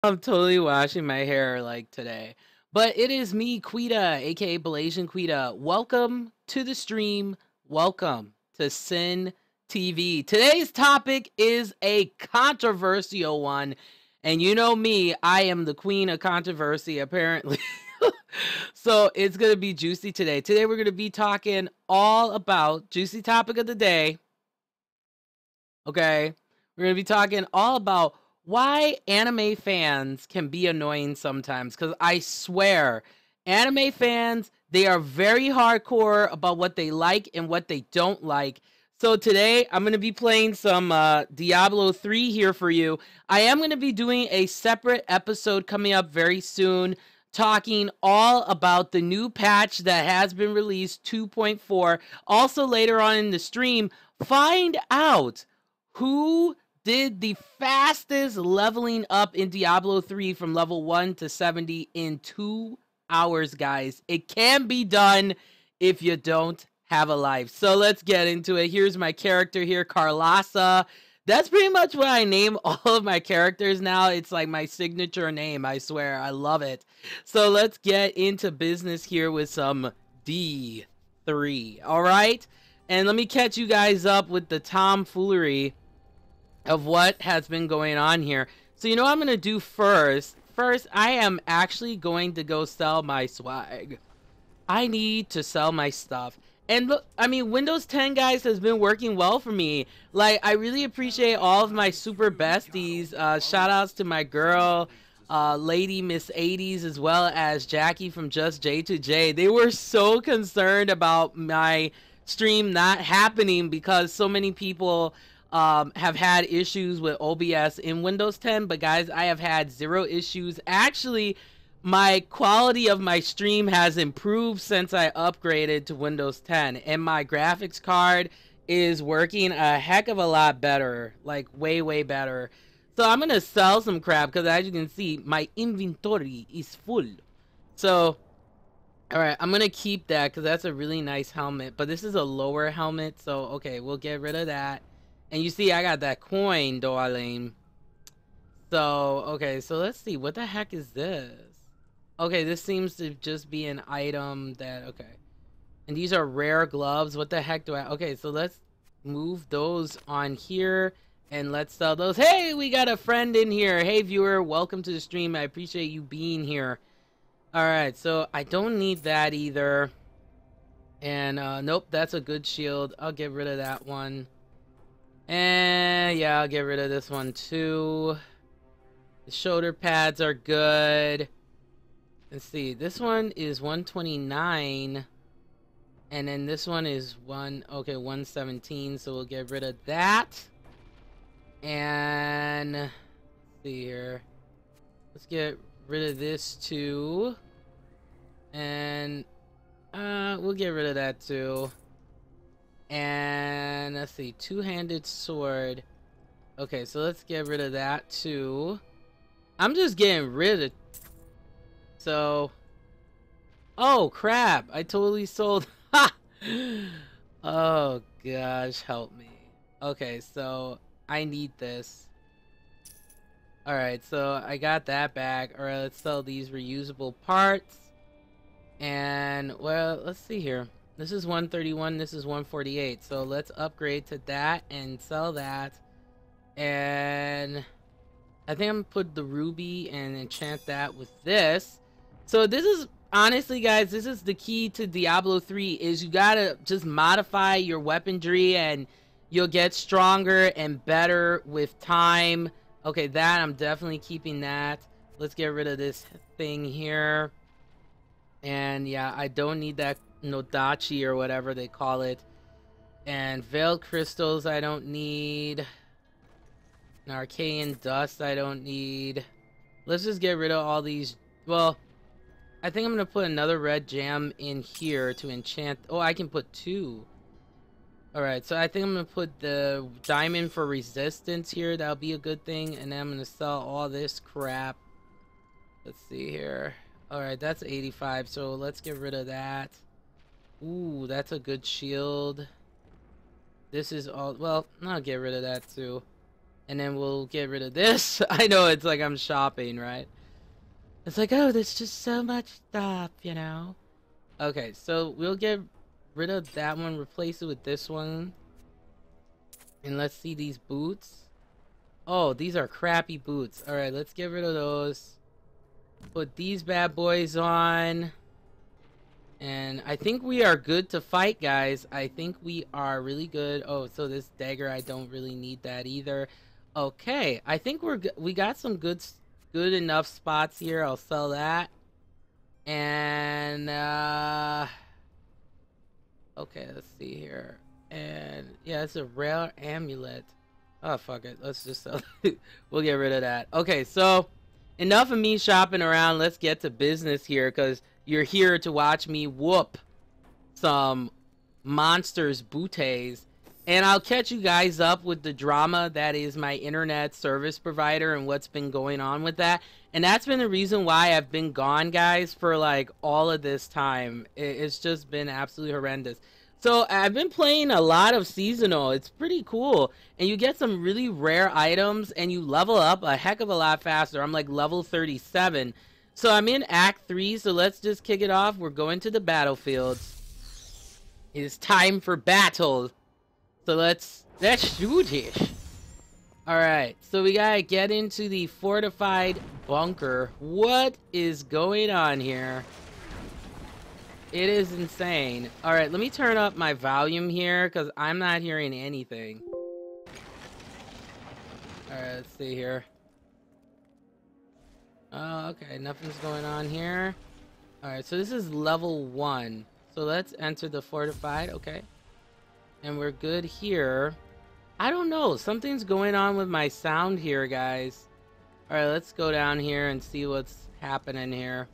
I'm totally washing my hair like today. But it is me, Quita, aka Balasian Quita. Welcome to the stream. Welcome to Sin TV. Today's topic is a controversial one. And you know me, I am the queen of controversy, apparently. So it's going to be juicy today. Today we're going to be talking all about juicy topic of the day. Okay. We're going to be talking all about why anime fans can be annoying sometimes. Because I swear, anime fans, they are very hardcore about what they like and what they don't like. So today, I'm going to be playing some Diablo 3 here for you. I am going to be doing a separate episode coming up very soon, talking all about the new patch that has been released, 2.4. Also, later on in the stream, find out who did the fastest leveling up in Diablo 3 from level 1 to 70 in 2 hours, guys. It can be done if you don't have a life. So let's get into it. Here's my character here, Carlasa. That's pretty much what I name all of my characters now. It's like my signature name, I swear. I love it. So let's get into business here with some D3. All right? And let me catch you guys up with the tomfoolery of what has been going on here. So you know what I'm going to do first? First, I am actually going to go sell my swag. I need to sell my stuff. And look, I mean, Windows 10, guys, has been working well for me. Like, I really appreciate all of my super besties. Shout outs to my girl, Lady Miss 80s, as well as Jackie from Just J2J. They were so concerned about my stream not happening because so many people have had issues with OBS in Windows 10. But guys, I have had zero issues. Actually, my quality of my stream has improved since I upgraded to Windows 10, and my graphics card is working a heck of a lot better, like way better. So I'm gonna sell some crap because, as you can see, my inventory is full. So all right, I'm gonna keep that because that's a really nice helmet, but this is a lower helmet, so okay, we'll get rid of that. And you see I got that coin, darling. So okay, so let's see, what the heck is this? Okay, this seems to just be an item that, okay. And these are rare gloves. What the heck do I... Okay, so let's move those on here. And let's sell those. Hey, we got a friend in here. Hey, viewer, welcome to the stream. I appreciate you being here. Alright, so I don't need that either. And, nope, that's a good shield. I'll get rid of that one. And, yeah, I'll get rid of this one, too. The shoulder pads are good. Let's see, this one is 129, and then this one is 117, so we'll get rid of that. And let's see here, let's get rid of this too, and we'll get rid of that too. And let's see, two-handed sword. Okay, so let's get rid of that too. I'm just getting rid of... So, oh crap, I totally sold. Ha! Oh gosh, help me. Okay, so I need this. Alright, so I got that back. Alright, let's sell these reusable parts. And, well, let's see here. This is 131, this is 148. So let's upgrade to that and sell that. And I think I'm gonna put the ruby and enchant that with this. So this is, honestly guys, this is the key to Diablo 3, is you gotta just modify your weaponry and you'll get stronger and better with time. Okay, that, I'm definitely keeping that. Let's get rid of this thing here. And yeah, I don't need that Nodachi or whatever they call it. And Veiled Crystals I don't need. An Arcane Dust I don't need. Let's just get rid of all these. Well, I think I'm gonna put another red gem in here to enchant. Oh, I can put two. Alright, so I think I'm gonna put the diamond for resistance here. That'll be a good thing. And then I'm gonna sell all this crap. Let's see here. Alright, that's 85, so let's get rid of that. Ooh, that's a good shield. This is all... Well, I'll get rid of that too. And then we'll get rid of this. I know it's like I'm shopping, right? It's like, oh, there's just so much stuff, you know? Okay, so we'll get rid of that one, replace it with this one. And let's see these boots. Oh, these are crappy boots. Alright, let's get rid of those. Put these bad boys on. And I think we are good to fight, guys. I think we are really good. Oh, so this dagger, I don't really need that either. Okay, I think we got some good enough spots here. I'll sell that. And okay, let's see here. And yeah, it's a rare amulet. Oh, fuck it. Let's just sell it. We'll get rid of that. Okay, so enough of me shopping around. Let's get to business here, because you're here to watch me whoop some monsters booties. And I'll catch you guys up with the drama that is my internet service provider and what's been going on with that. And that's been the reason why I've been gone, guys, for like all of this time. It's just been absolutely horrendous. So I've been playing a lot of seasonal. It's pretty cool. And you get some really rare items and you level up a heck of a lot faster. I'm like level 37. So I'm in Act 3, so let's just kick it off. We're going to the battlefields. It is time for battle. So let's shoot it. Alright, so we gotta get into the fortified bunker. What is going on here? It is insane. Alright, let me turn up my volume here, because I'm not hearing anything. Alright, let's see here. Oh, okay, nothing's going on here. Alright, so this is level 1. So let's enter the fortified, okay. And we're good here. I don't know, something's going on with my sound here, guys. Alright, let's go down here and see what's happening here.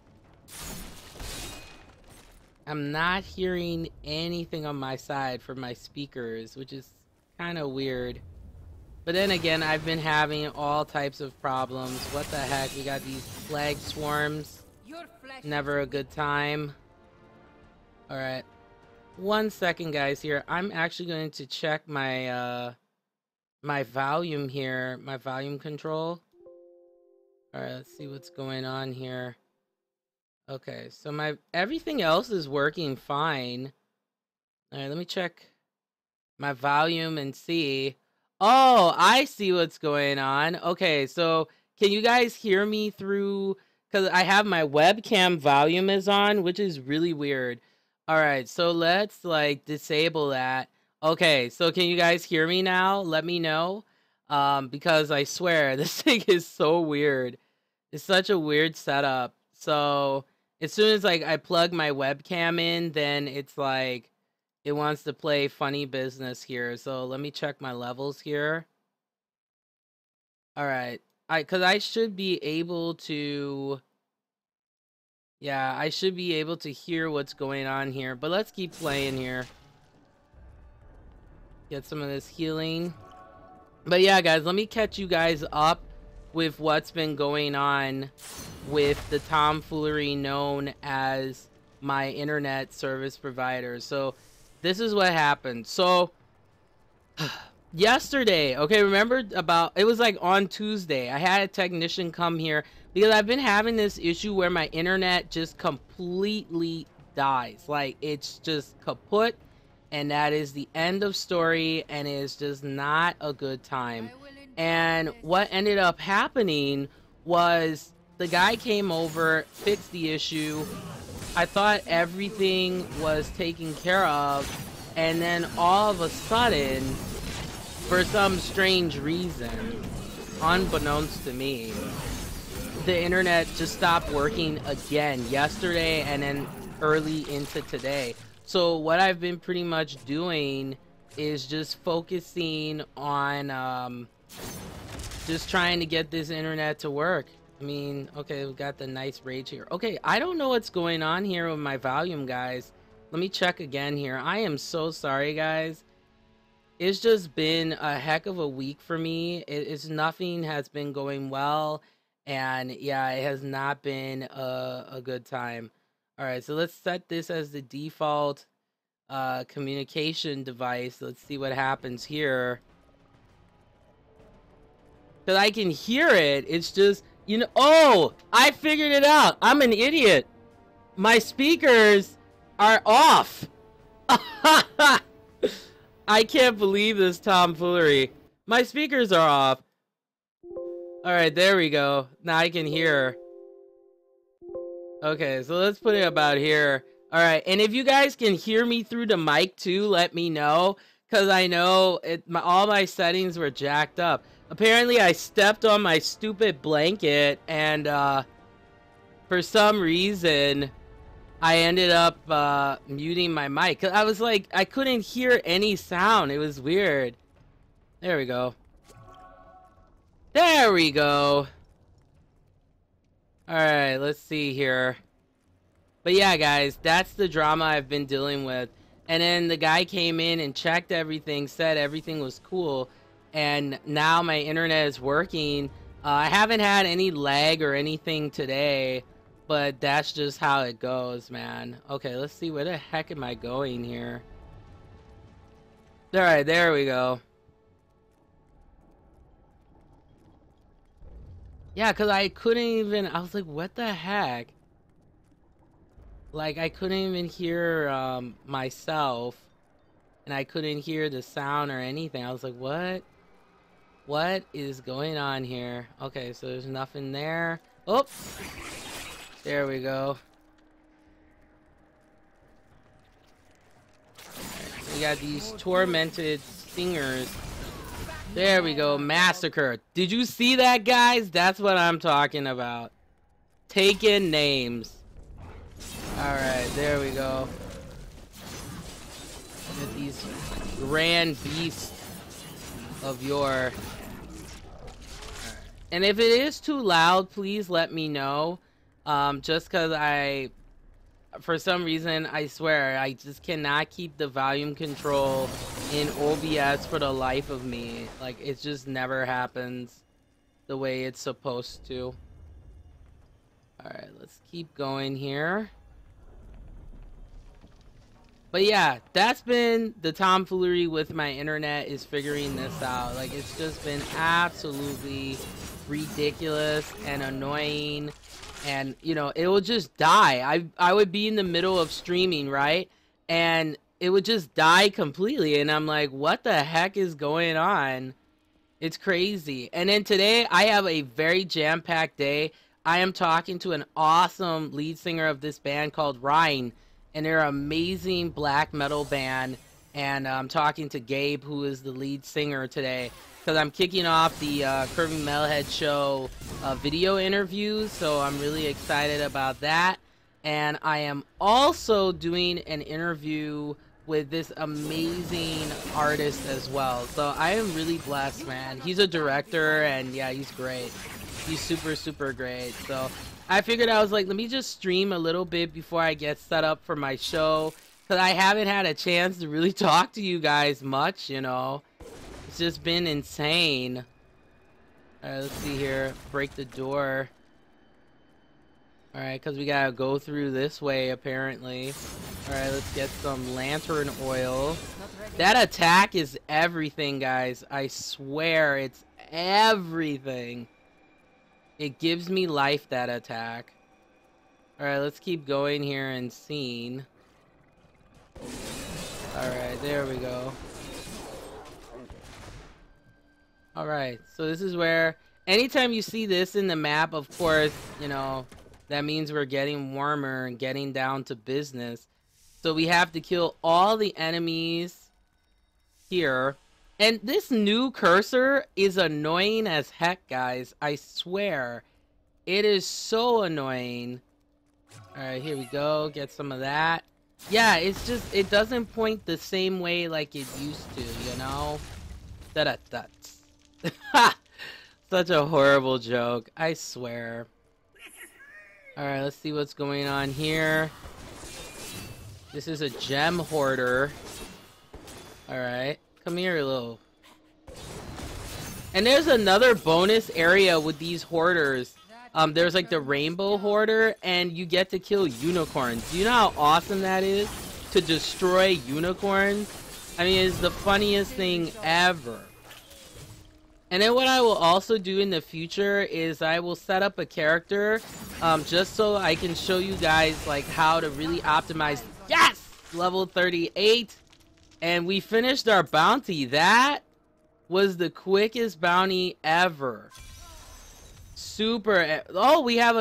I'm not hearing anything on my side from my speakers, which is kind of weird. But then again, I've been having all types of problems. What the heck? We got these flag swarms. Never a good time. Alright. 1 second, guys, here. I'm actually going to check my, my volume here. My volume control. Alright, let's see what's going on here. Okay, so everything else is working fine. Alright, let me check my volume and see. Oh, I see what's going on. Okay, so can you guys hear me through? Because I have my webcam volume is on, which is really weird. Alright, so let's like disable that. Okay, so can you guys hear me now? Let me know. Because I swear, this thing is so weird. It's such a weird setup. So as soon as like I plug my webcam in, then it's like it wants to play funny business here. So let me check my levels here. All right. Cuz I should be able to I should be able to hear what's going on here, but let's keep playing here. Get some of this healing. But yeah, guys, let me catch you guys up with what's been going on with the tomfoolery known as my internet service provider. So this is what happened. So yesterday, okay, remember it was like on Tuesday, I had a technician come here because I've been having this issue where my internet just completely dies. Like it's just kaput, and that is the end of story, and it is just not a good time. And what ended up happening was the guy came over, fixed the issue. I thought everything was taken care of, and then all of a sudden, for some strange reason, unbeknownst to me, the internet just stopped working again yesterday and then early into today. So what I've been pretty much doing is just focusing on just trying to get this internet to work. I mean, okay, we got the nice rage here. Okay, I don't know what's going on here with my volume, guys. Let me check again here. I am so sorry, guys. It's just been a heck of a week for me. Nothing has been going well, and yeah, it has not been a good time. All right, so let's set this as the default communication device. Let's see what happens here. Because I can hear it. It's just, you know, oh, I figured it out. I'm an idiot. My speakers are off. I can't believe this tomfoolery. My speakers are off. Alright, there we go. Now I can hear. Okay, so let's put it about here. Alright, and if you guys can hear me through the mic too, let me know. Because I know all my settings were jacked up. Apparently, I stepped on my stupid blanket, and for some reason, I ended up muting my mic. 'Cause I was like, I couldn't hear any sound. It was weird. There we go. There we go. Alright, let's see here. But yeah, guys, that's the drama I've been dealing with. And then the guy came in and checked everything, said everything was cool. And now my internet is working. I haven't had any lag or anything today. But that's just how it goes, man. Okay, let's see. Where the heck am I going here? Alright, there we go. Yeah, because I couldn't even... I was like, what the heck? Like, I couldn't even hear myself. And I couldn't hear the sound or anything. I was like, what? What is going on here? Okay, so there's nothing there. Oh! There we go. We got these tormented stingers. There we go. Massacre. Did you see that, guys? That's what I'm talking about. Taken names. Alright, there we go. Get these grand beasts of your... And if it is too loud, please let me know. Just because for some reason, I swear, I just cannot keep the volume control in OBS for the life of me. Like, it just never happens the way it's supposed to. Alright, let's keep going here. But yeah, that's been the tomfoolery with my internet, is figuring this out. Like, it's just been absolutely ridiculous and annoying. And, you know, it will just die. I would be in the middle of streaming, right? And it would just die completely. And I'm like, what the heck is going on? It's crazy. And then today, I have a very jam-packed day. I am talking to an awesome lead singer of this band called Rhine. And they're an amazing black metal band. And I'm talking to Gabe, who is the lead singer today. Because I'm kicking off the Curving Metalhead Show video interviews, so I'm really excited about that. And I am also doing an interview with this amazing artist as well. So I am really blessed, man. He's a director, and yeah, he's great. He's super, super great. So I figured, I was like, let me just stream a little bit before I get set up for my show. Because I haven't had a chance to really talk to you guys much, you know. It's just been insane. Alright, let's see here. Break the door. Alright, because we gotta go through this way, apparently. Alright, let's get some lantern oil. That attack is everything, guys. I swear, it's everything. It gives me life, that attack. Alright, let's keep going here and seeing. Alright, there we go. Alright, so this is where, anytime you see this in the map, of course, you know, that means we're getting warmer and getting down to business. So we have to kill all the enemies here. And this new cursor is annoying as heck, guys. I swear. It is so annoying. Alright, here we go. Get some of that. Yeah, it's just, it doesn't point the same way like it used to, you know? Da-da-da. Such a horrible joke, I swear. Alright, let's see what's going on here. This is a gem hoarder. Alright, come here, little. And there's another bonus area with these hoarders. There's like the rainbow hoarder, and you get to kill unicorns. Do you know how awesome that is? To destroy unicorns? I mean, it's the funniest thing ever. And then what I will also do in the future is I will set up a character just so I can show you guys like how to really optimize. Yes! Level 38. And we finished our bounty. That was the quickest bounty ever. Super. Oh, we have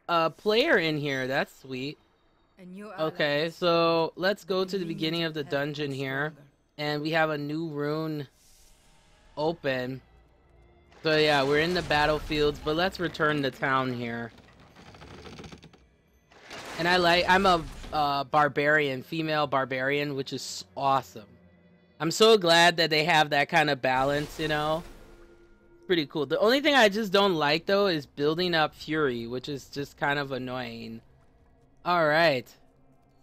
a player in here. That's sweet. Okay, so let's go to the beginning of the dungeon here. And we have a new rune open. So yeah, we're in the battlefields, but let's return to town here. And I'm a barbarian, female barbarian, which is awesome. I'm so glad that they have that kind of balance, you know? Pretty cool. The only thing I just don't like though is building up fury, which is just kind of annoying. All right.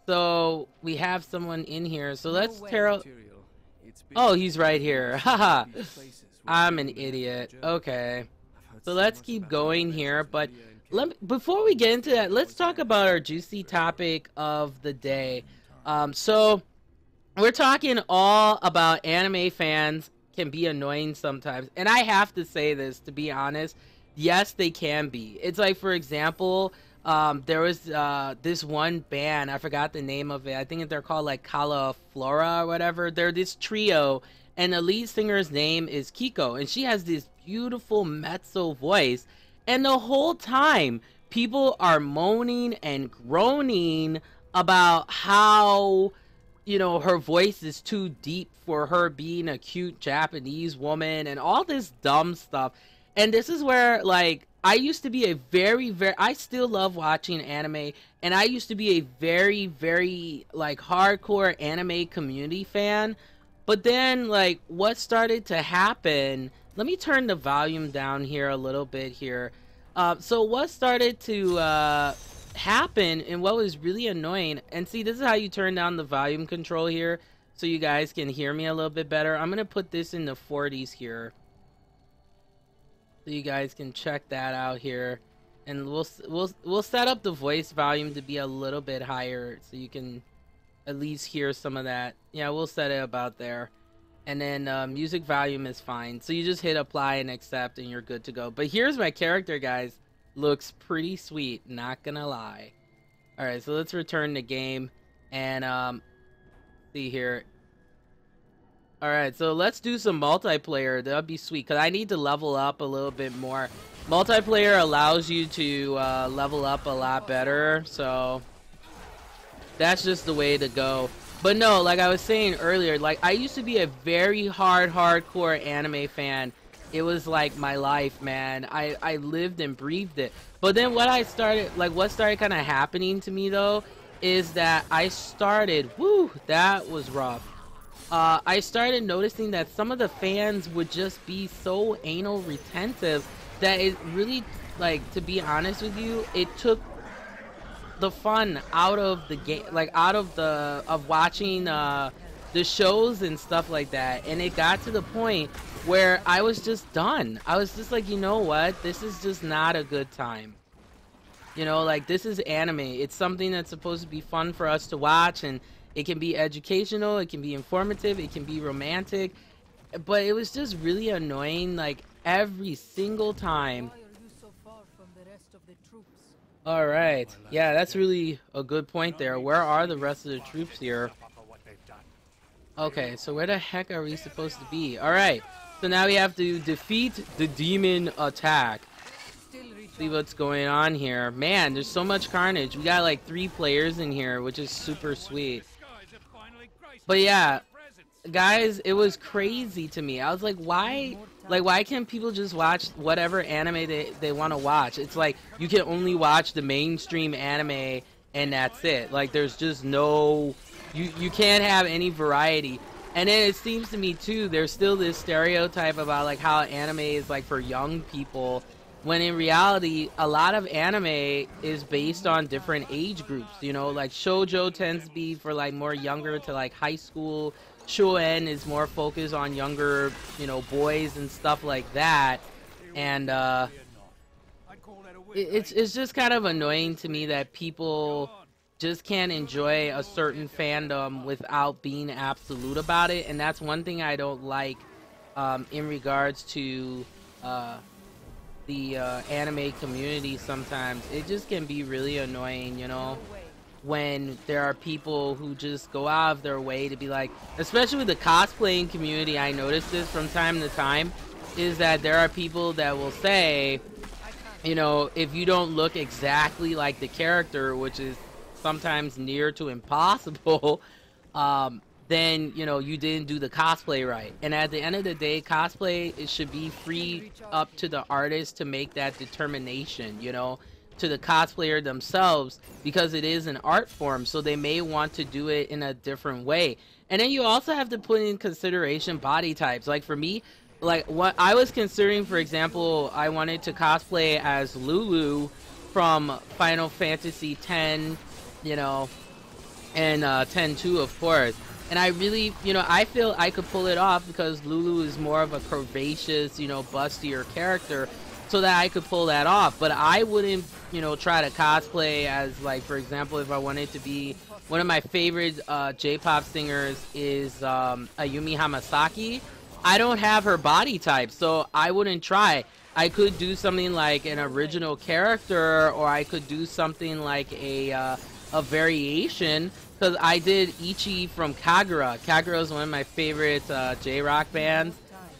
So we have someone in here. So let's tear out. Oh, he's right here. Haha. I'm an idiot. Okay. So let's keep going here, but before we get into that, let's talk about our juicy topic of the day. So we're talking all about anime fans can be annoying sometimes, and I have to say this, to be honest. Yes, they can be. It's like, for example, there was this one band, I forgot the name of it. I think they're called like Cauliflora or whatever. They're this trio, and the lead singer's name is Kiko, and she has this beautiful mezzo voice, and the whole time people are moaning and groaning about how, you know, her voice is too deep for her being a cute Japanese woman and all this dumb stuff. And this is where, like, I used to be a very, I still love watching anime, and I used to be a very, very, like, hardcore anime community fan. But then, like, what started to happen, let me turn the volume down here a little bit here. So what started to happen, and what was really annoying, and see, this is how you turn down the volume control here so you guys can hear me a little bit better. I'm gonna put this in the 40s here so you guys can check that out here, and we'll set up the voice volume to be a little bit higher so you can at least hear some of that. Yeah, we'll set it about there. And then music volume is fine, so you just hit apply and accept and you're good to go. But here's my character, guys. Looks pretty sweet, not gonna lie. All right, so let's return the game and see here. All right, so let's do some multiplayer. That'd be sweet, because I need to level up a little bit more. Multiplayer allows you to level up a lot better, so that's just the way to go. But no, like I was saying earlier, like I used to be a very hardcore anime fan. It was like my life, man. I lived and breathed it. But then what started kind of happening to me though is that I started, that was rough. I started noticing that some of the fans would just be so anal retentive that it really, like, to be honest with you, it took the fun out of the game, like out of watching the shows and stuff like that. And it got to the point where I was just done. I was just like, you know what, this is just not a good time. You know, like, this is anime. It's something that's supposed to be fun for us to watch, and it can be educational, it can be informative, it can be romantic, but it was just really annoying, like, every single time. All right, yeah, that's really a good point there. Where are the rest of the troops here? Okay, so where the heck are we supposed to be? All right, so now we have to defeat the demon attack. See what's going on here. Man, there's so much carnage. We got like 3 players in here, which is super sweet. But yeah, guys, it was crazy to me. I was like, why can't people just watch whatever anime they want to watch? It's like you can only watch the mainstream anime and that's it. Like, there's just no, you can't have any variety. And then it seems to me too, there's still this stereotype about like how anime is like for young people, when in reality a lot of anime is based on different age groups. You know, like shoujo tends to be for like more younger to like high school. Shonen is more focused on younger, you know, boys and stuff like that. And it's just kind of annoying to me that people just can't enjoy a certain fandom without being absolute about it. And that's one thing I don't like in regards to uh, the anime community. Sometimes it just can be really annoying, you know, when there are people who just go out of their way to be like, especially with the cosplaying community, I notice this from time to time, is that there are people that will say, you know, if you don't look exactly like the character, which is sometimes near to impossible, then, you know, you didn't do the cosplay right. And at the end of the day, cosplay, it should be free up to the artist to make that determination, you know, to the cosplayer themselves, because it is an art form, so they may want to do it in a different way. And then you also have to put in consideration body types. Like for me, like what I was considering, for example, I wanted to cosplay as Lulu from Final Fantasy X, you know, and 10-2, of course. And I really, you know, I feel I could pull it off because Lulu is more of a curvaceous, you know, bustier character, so that I could pull that off. But I wouldn't, you know, try to cosplay as, like, for example, if I wanted to be, one of my favorite J-pop singers is Ayumi Hamasaki. I don't have her body type, so I wouldn't try. I could do something like an original character, or I could do something like a variation, because I did Ichi from Kagura. Kagura is one of my favorite J-rock bands,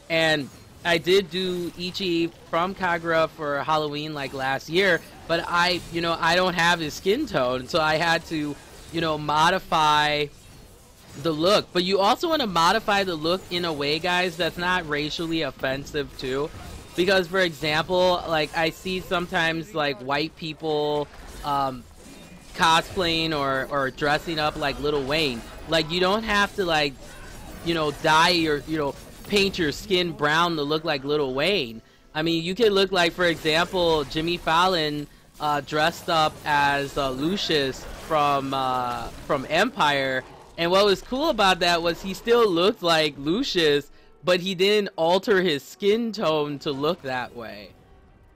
and I did do Ichi from Kagura for Halloween like last year, but I, you know, I don't have his skin tone, so I had to, you know, modify the look. But you also want to modify the look in a way, guys, that's not racially offensive too, because for example, like I see sometimes like white people cosplaying or dressing up like Lil Wayne. Like, you don't have to, like, you know, dye your, you know, paint your skin brown to look like Lil Wayne. I mean, you could look like, for example, Jimmy Fallon dressed up as Lucius from Empire, and what was cool about that was he still looked like Lucius, but he didn't alter his skin tone to look that way,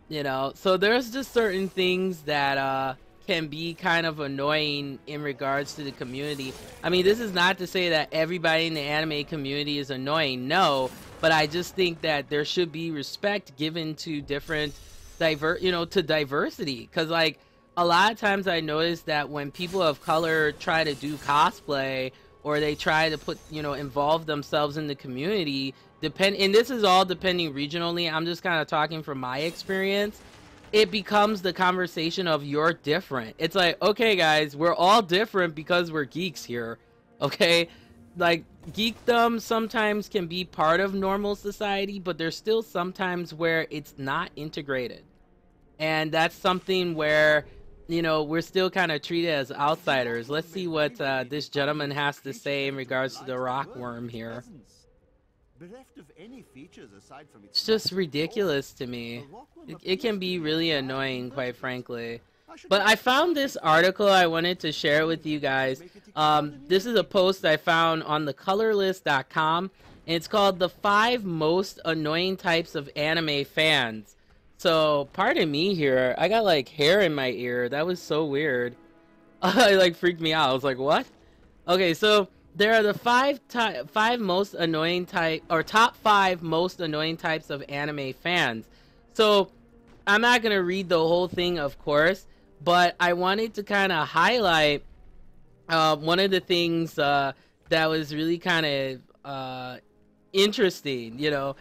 you know. So there's just certain things that can be kind of annoying in regards to the community. I mean, this is not to say that everybody in the anime community is annoying, no, but I just think that there should be respect given to different to diversity, because like a lot of times I notice that when people of color try to do cosplay, or they try to put, you know, involve themselves in the community, and this is all depending regionally, I'm just kind of talking from my experience, it becomes the conversation of you're different. It's like, okay guys, we're all different because we're geeks here, okay? Like, geekdom sometimes can be part of normal society, but there's still sometimes where it's not integrated, and that's something where, you know, we're still kind of treated as outsiders. Let's see what this gentleman has to say in regards to the rockworm here. It's just ridiculous to me. It can be really annoying, quite frankly. But I found this article I wanted to share with you guys. This is a post I found on thecolorlist.com, and it's called "The 5 Most Annoying Types of Anime Fans." So, pardon me here. I got like hair in my ear. That was so weird. It like freaked me out. I was like, what? Okay, so there are the five most annoying top 5 most annoying types of anime fans. So I'm not gonna read the whole thing, of course, but I wanted to kind of highlight one of the things that was really kind of interesting. You know,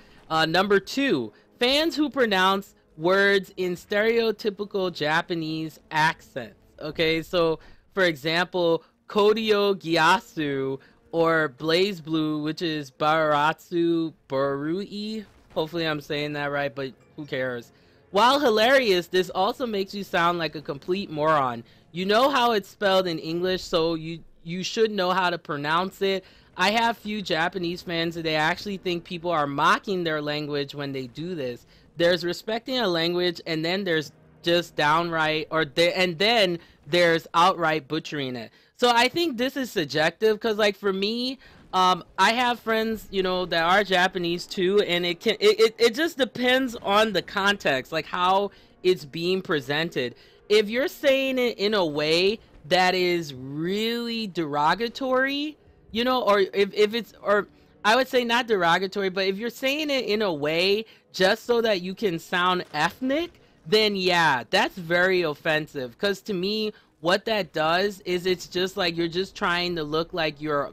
number 2, fans who pronounce words in stereotypical Japanese accents. Okay, so for example, Kodio Gyasu, or Blaze Blue, which is Baratsu Barui. Hopefully I'm saying that right, but who cares? While hilarious, this also makes you sound like a complete moron. You know how it's spelled in English, so you should know how to pronounce it. I have few Japanese fans that they actually think people are mocking their language when they do this. There's respecting a language, and then there's just downright, and then there's outright butchering it. So I think this is subjective, because like for me, I have friends, you know, that are Japanese too, and it just depends on the context, like how it's being presented. If you're saying it in a way that is really derogatory, you know, or if it's, or I would say not derogatory, but if you're saying it in a way just so that you can sound ethnic, then yeah, that's very offensive. Because to me, what that does is it's just like you're just trying to look like you're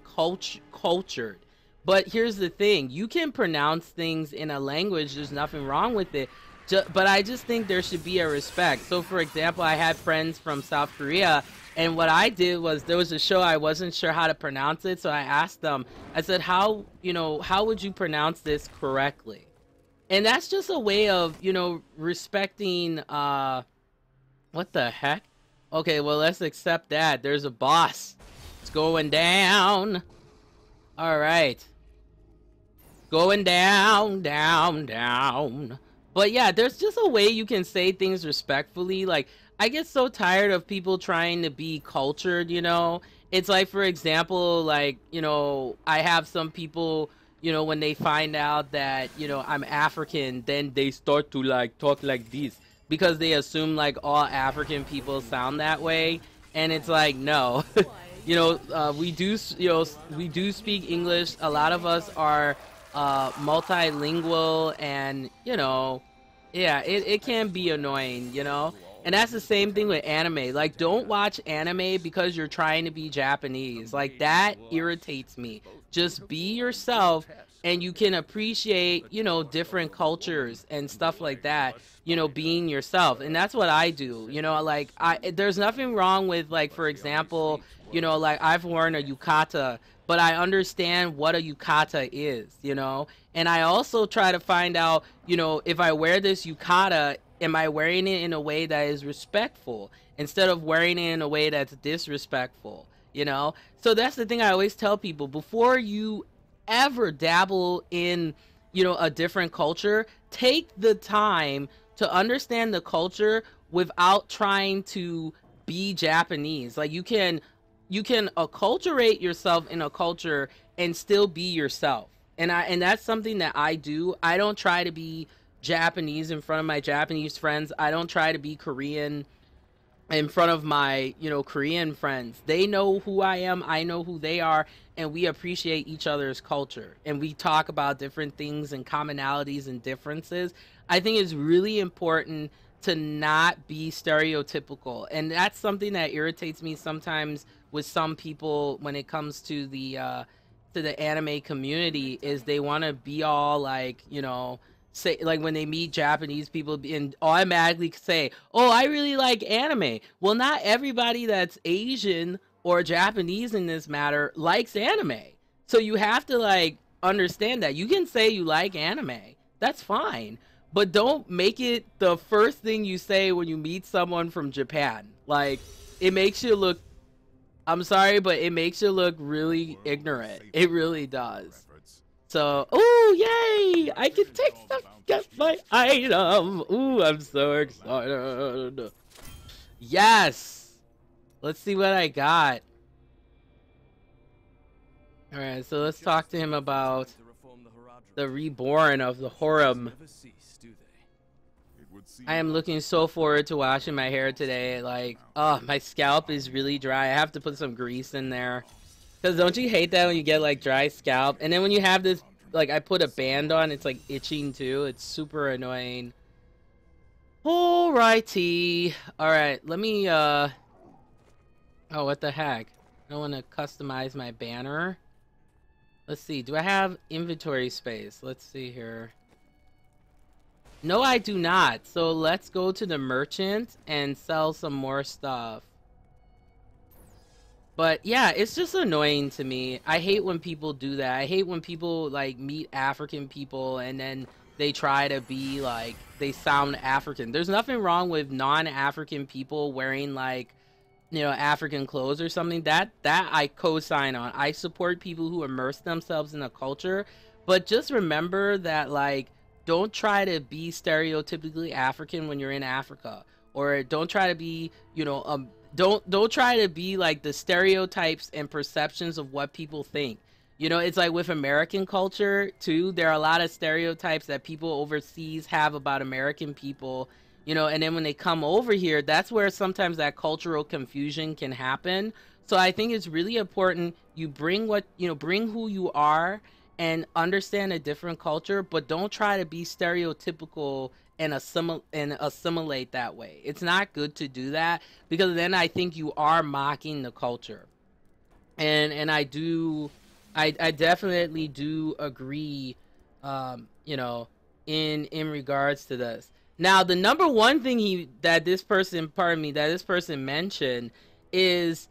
cultured. But here's the thing, you can pronounce things in a language, there's nothing wrong with it. But I just think there should be a respect. So, for example, I had friends from South Korea, and what I did was there was a show I wasn't sure how to pronounce it, so I asked them. I said, "How how would you pronounce this correctly?" And that's just a way of respecting. What the heck? Okay, well let's accept that. There's a boss. It's going down. All right. Going down, down, down. But yeah, there's just a way you can say things respectfully. Like, I get so tired of people trying to be cultured. It's like, for example, like, I have some people, when they find out that, I'm African, then they start to like talk like this because they assume like all African people sound that way. And it's like, no. We do speak English. A lot of us are multilingual, and yeah, it can be annoying. And that's the same thing with anime. Like, don't watch anime because you're trying to be Japanese. Like, that irritates me. Just be yourself, and you can appreciate different cultures and stuff like that, being yourself. And that's what I do. Like, there's nothing wrong with, like, for example, like, I've worn a yukata, but I understand what a yukata is. And I also try to find out, if I wear this yukata, am I wearing it in a way that is respectful instead of wearing it in a way that's disrespectful? So that's the thing I always tell people: before you ever dabble in, a different culture, take the time to understand the culture without trying to be Japanese. Like, you can acculturate yourself in a culture and still be yourself. And that's something that I do. I don't try to be Japanese in front of my Japanese friends. I don't try to be Korean in front of my Korean friends. They know who I am, I know who they are, and we appreciate each other's culture, and we talk about different things and commonalities and differences. I think it's really important to not be stereotypical, and that's something that irritates me sometimes with some people when it comes to the anime community, is they want to be all like, say, like, when they meet Japanese people and automatically say, "Oh, I really like anime." Well, not everybody that's Asian or Japanese in this matter likes anime. So you have to, like, understand that. You can say you like anime. That's fine. But don't make it the first thing you say when you meet someone from Japan. Like, it makes you look, I'm sorry, but it makes you look really ignorant. It really does. So, ooh, yay! I can get my item. Ooh, I'm so excited. Yes! Let's see what I got. Alright, so let's talk to him about the reborn of the Horum. I am looking so forward to washing my hair today. Like, oh, my scalp is really dry. I have to put some grease in there. Because don't you hate that when you get, like, dry scalp? And then when you have this, like, I put a band on, it's, like, itching too. It's super annoying. Alrighty. Alright, let me, oh, what the heck? I want to customize my banner. Let's see. Do I have inventory space? Let's see here. No, I do not. So let's go to the merchant and sell some more stuff. But yeah, it's just annoying to me. I hate when people do that. I hate when people, like, meet African people and then they try to be like, they sound African. There's nothing wrong with non-African people wearing, like, African clothes or something. That I co-sign on. I support people who immerse themselves in a culture. But just remember that, like, don't try to be stereotypically African when you're in Africa, or don't try to be, don't try to be like the stereotypes and perceptions of what people think. It's like with American culture too. There are a lot of stereotypes that people overseas have about American people, and then when they come over here, that's where sometimes that cultural confusion can happen. So I think it's really important you bring bring who you are, and understand a different culture, but don't try to be stereotypical and assimilate that way. It's not good to do that, because then I think you are mocking the culture. And I definitely do agree, you know, in regards to this. Now, the number one thing that this person, pardon me, that this person mentioned is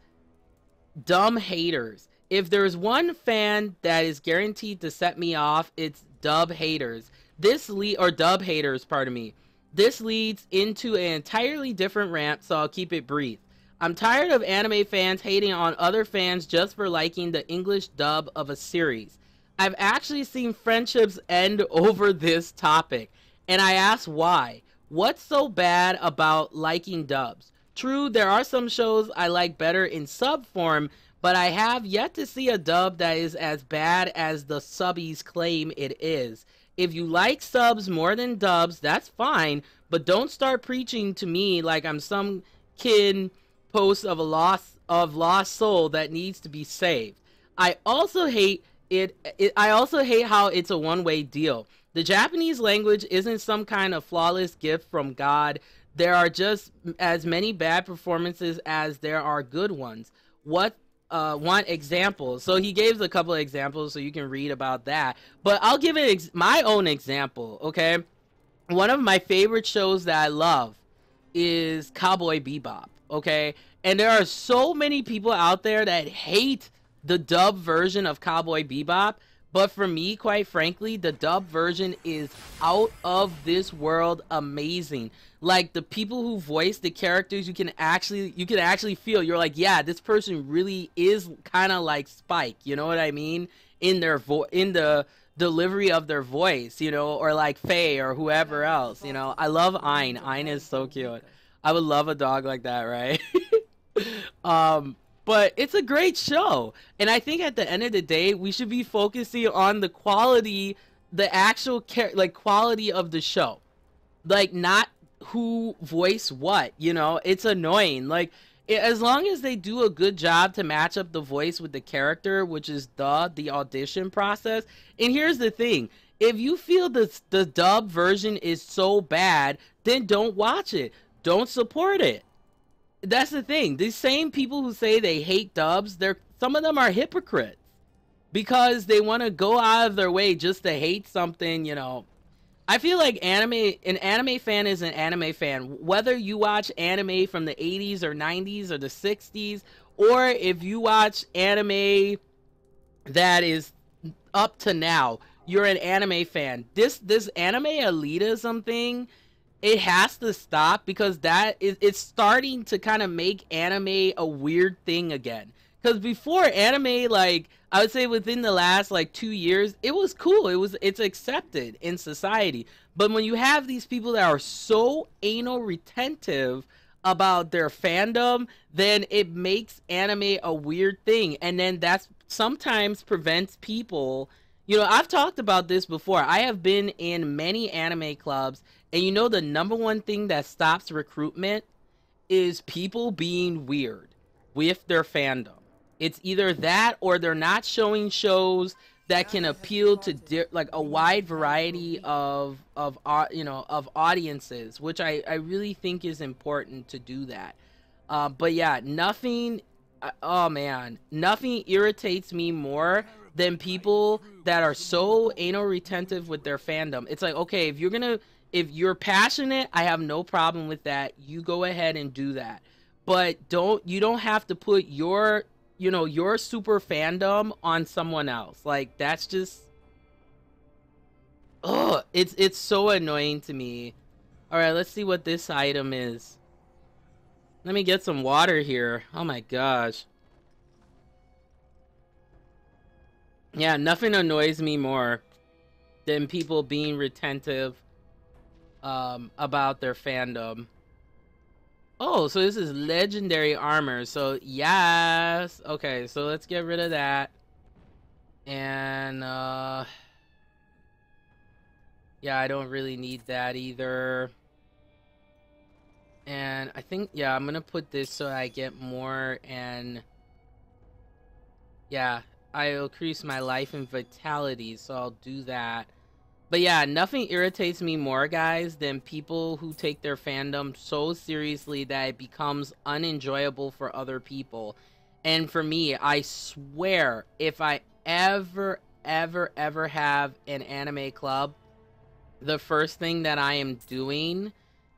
dumb haters. If there's one fan that is guaranteed to set me off, it's dub haters. Dub haters, pardon me. This leads into an entirely different rant, so I'll keep it brief. I'm tired of anime fans hating on other fans just for liking the English dub of a series. I've actually seen friendships end over this topic, and I ask why. What's so bad about liking dubs? True, there are some shows I like better in sub form, but I have yet to see a dub that is as bad as the subbies claim it is. If you like subs more than dubs, that's fine, but don't start preaching to me like I'm some kid post of lost soul that needs to be saved. I also hate I also hate how it's a one-way deal. The Japanese language isn't some kind of flawless gift from God. There are just as many bad performances as there are good ones. What want examples? So he gave a couple of examples, so you can read about that. But I'll give it my own example. Okay, one of my favorite shows that I love is Cowboy Bebop. Okay, and there are so many people out there that hate the dub version of Cowboy Bebop. But for me, quite frankly, the dub version is out of this world amazing. Like, the people who voice the characters, you can actually feel, you're like, yeah, this person really is kind of like Spike, you know what I mean? In the delivery of their voice, you know, or like Faye or whoever else, you know. I love Ein. Ein is so cute. I would love a dog like that, right? But it's a great show, and I think at the end of the day, we should be focusing on the quality, the actual quality of the show, like not who voice what. You know, it's annoying. Like, as long as they do a good job to match up the voice with the character, which is the audition process. And here's the thing: if you feel the dub version is so bad, then don't watch it. Don't support it. That's the thing. These same people who say they hate dubs, some of them are hypocrites because they want to go out of their way just to hate something, you know. I feel like an anime fan is an anime fan, whether you watch anime from the 80s or 90s or the 60s, or if you watch anime that is up to now, you're an anime fan. This anime elitism thing, it has to stop, because it's starting to kind of make anime a weird thing again. Because before, anime, like, I would say within the last like 2 years, it was cool. It's accepted in society. But when you have these people that are so anal retentive about their fandom, then it makes anime a weird thing, and then that's sometimes prevents people. You know, I've talked about this before. I have been in many anime clubs, and you know, the number one thing that stops recruitment is people being weird with their fandom. It's either that, or they're not showing shows that can appeal to like a wide variety of audiences, which I really think is important to do that. But yeah, nothing. Oh man, nothing irritates me more than people that are so anal retentive with their fandom. It's like, okay, if you're passionate, I have no problem with that. You go ahead and do that. But you don't have to put your super fandom on someone else. Like, that's just, oh, it's so annoying to me. All right, let's see what this item is. Let me get some water here. Oh my gosh. Yeah, nothing annoys me more than people being retentive about their fandom. Oh, so this is legendary armor. So yes. Okay, so let's get rid of that. And yeah, I don't really need that either. And I think, yeah, I'm gonna put this so I get more. And yeah, I'll increase my life and vitality, so I'll do that. But yeah, nothing irritates me more, guys, than people who take their fandom so seriously that it becomes unenjoyable for other people. And for me, I swear, if I ever have an anime club, the first thing that I am doing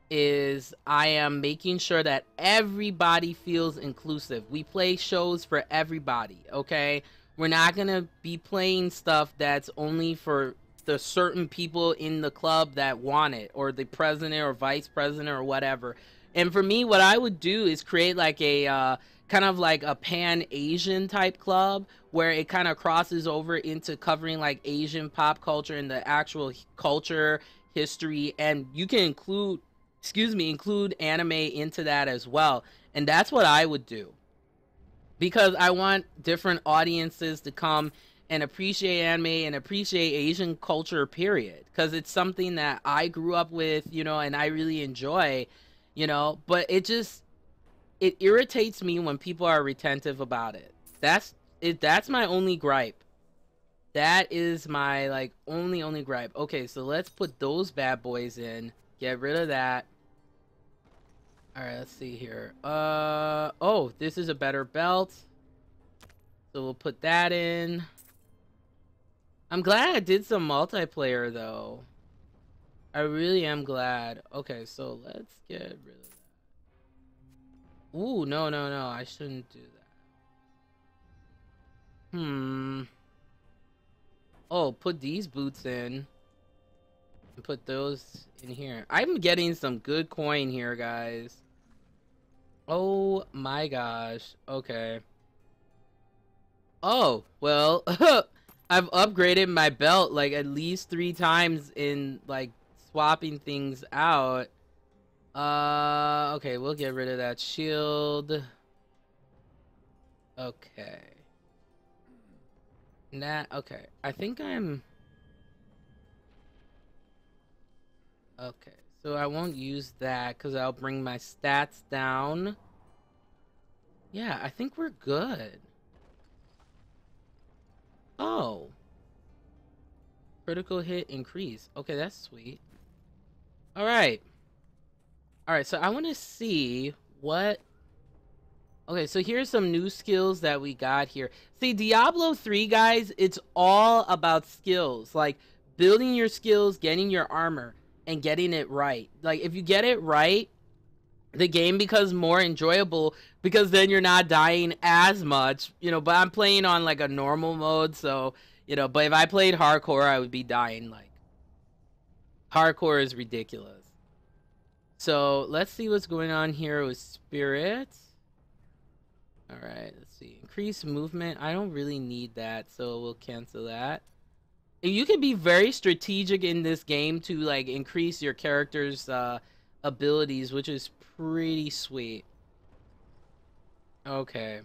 is I am making sure that everybody feels inclusive. We play shows for everybody, okay? We're not going to be playing stuff that's only for the certain people in the club that want it, or the president or vice president or whatever. And for me, what I would do is create like a kind of like a pan-Asian type club where it kind of crosses over into covering like Asian pop culture and the actual culture, history, and you can include anime into that as well. And that's what I would do, because I want different audiences to come and appreciate anime and appreciate Asian culture, period, because it's something that I grew up with, and I really enjoy, but it irritates me when people are retentive about it. That's my only gripe. That is my like only gripe. Okay, so let's put those bad boys in. Get rid of that. All right, let's see here. Oh, this is a better belt. So we'll put that in. I'm glad I did some multiplayer though. I really am glad. Okay, so let's get rid of that. Ooh, no, I shouldn't do that. Oh, put these boots in. And put those in here. I'm getting some good coin here, guys. Oh my gosh. Okay. Oh, well, I've upgraded my belt like at least 3 times in like swapping things out. Okay, we'll get rid of that shield. Okay. Okay. I think I'm... Okay, so I won't use that because I'll bring my stats down. Yeah, I think we're good. Oh. Critical hit increase. Okay, that's sweet. Alright. Alright, so I want to see what... Okay, so here's some new skills that we got here. See, Diablo 3, guys, it's all about skills. Like, building your skills, getting your armor, and getting it right. Like, if you get it right, the game becomes more enjoyable because then you're not dying as much. But I'm playing on, like, a normal mode, so, but if I played hardcore, I would be dying, like... Hardcore is ridiculous. So, let's see what's going on here with spirits. Alright, let's see. Increase movement. I don't really need that, so we'll cancel that. And you can be very strategic in this game to, like, increase your character's abilities, which is pretty sweet. Okay.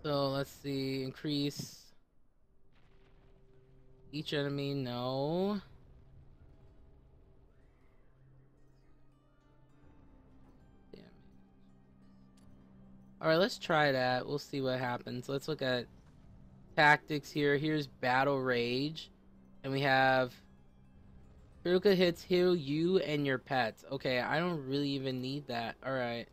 So, let's see. Increase each enemy. No. Alright, let's try that. We'll see what happens. Let's look at tactics here. Here's Battle Rage. And we have critical hits heal you and your pets. Okay, I don't really even need that. Alright.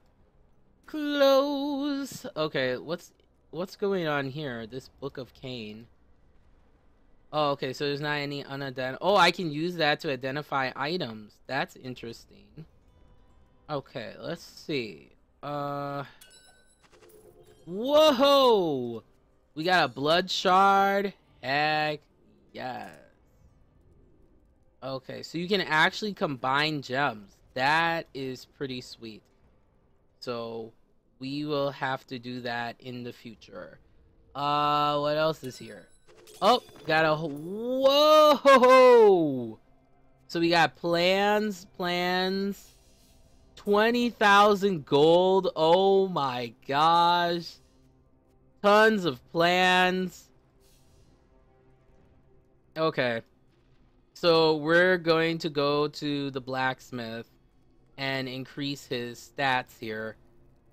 Close. Okay, what's going on here? This Book of Cain. Oh, okay, so there's not any unidentified... Oh, I can use that to identify items. That's interesting. Okay, let's see. Whoa! We got a blood shard. Heck yes. Okay, so you can actually combine gems. That is pretty sweet. So we will have to do that in the future. What else is here? Oh, got a... Whoa! So we got plans. 20,000 gold. Oh my gosh. Tons of plans. Okay. So we're going to go to the blacksmith and increase his stats here.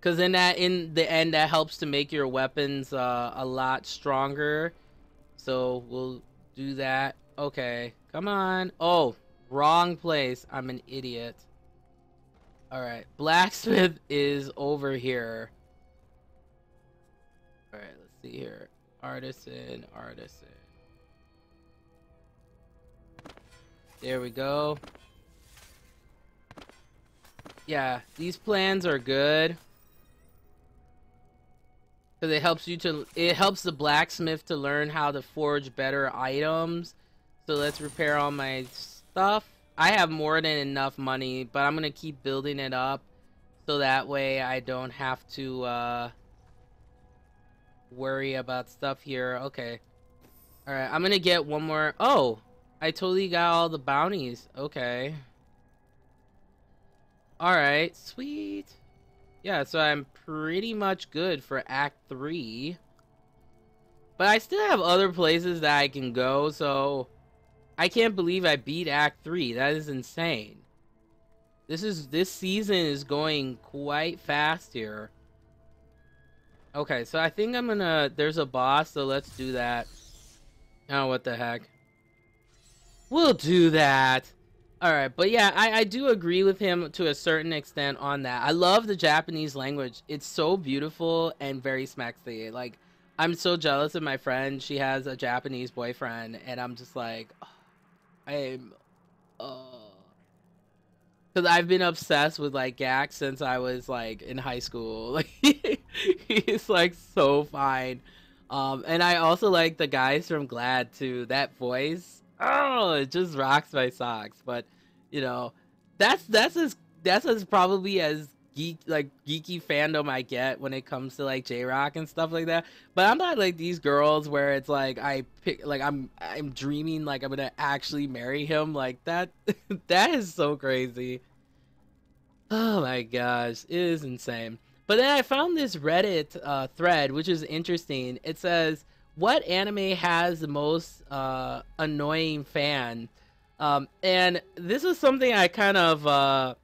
Because in the end, that helps to make your weapons a lot stronger. So we'll do that. Okay, come on. Oh, wrong place. I'm an idiot. All right, blacksmith is over here. All right, let's see here. Artisan, artisan. There we go. Yeah, these plans are good. Because it helps the blacksmith to learn how to forge better items. So let's repair all my stuff. I have more than enough money, but I'm gonna keep building it up so that way I don't have to worry about stuff here. Okay. Alright, I'm gonna get one more. Oh, I totally got all the bounties. Okay. Alright, sweet. Yeah, so I'm pretty much good for Act 3. But I still have other places that I can go, so I can't believe I beat Act 3. That is insane. This season is going quite fast here. Okay, so I think I'm gonna... There's a boss, so let's do that. Oh, what the heck. We'll do that. Alright, but yeah, I do agree with him to a certain extent on that. I love the Japanese language. It's so beautiful and very smexy. Like, I'm so jealous of my friend. She has a Japanese boyfriend, and I'm just like... because I've been obsessed with like Gak since I was like in high school. Like he's like so fine. And I also like the guys from Glad too. That voice, oh, it just rocks my socks. But you know, that's as probably as geeky fandom I get when it comes to like J-Rock and stuff like that. But I'm not like these girls where it's like I'm dreaming like I'm gonna actually marry him like that. That is so crazy. Oh my gosh, it is insane. But then I found this Reddit thread which is interesting. It says, what anime has the most annoying fan? And this is something I kind of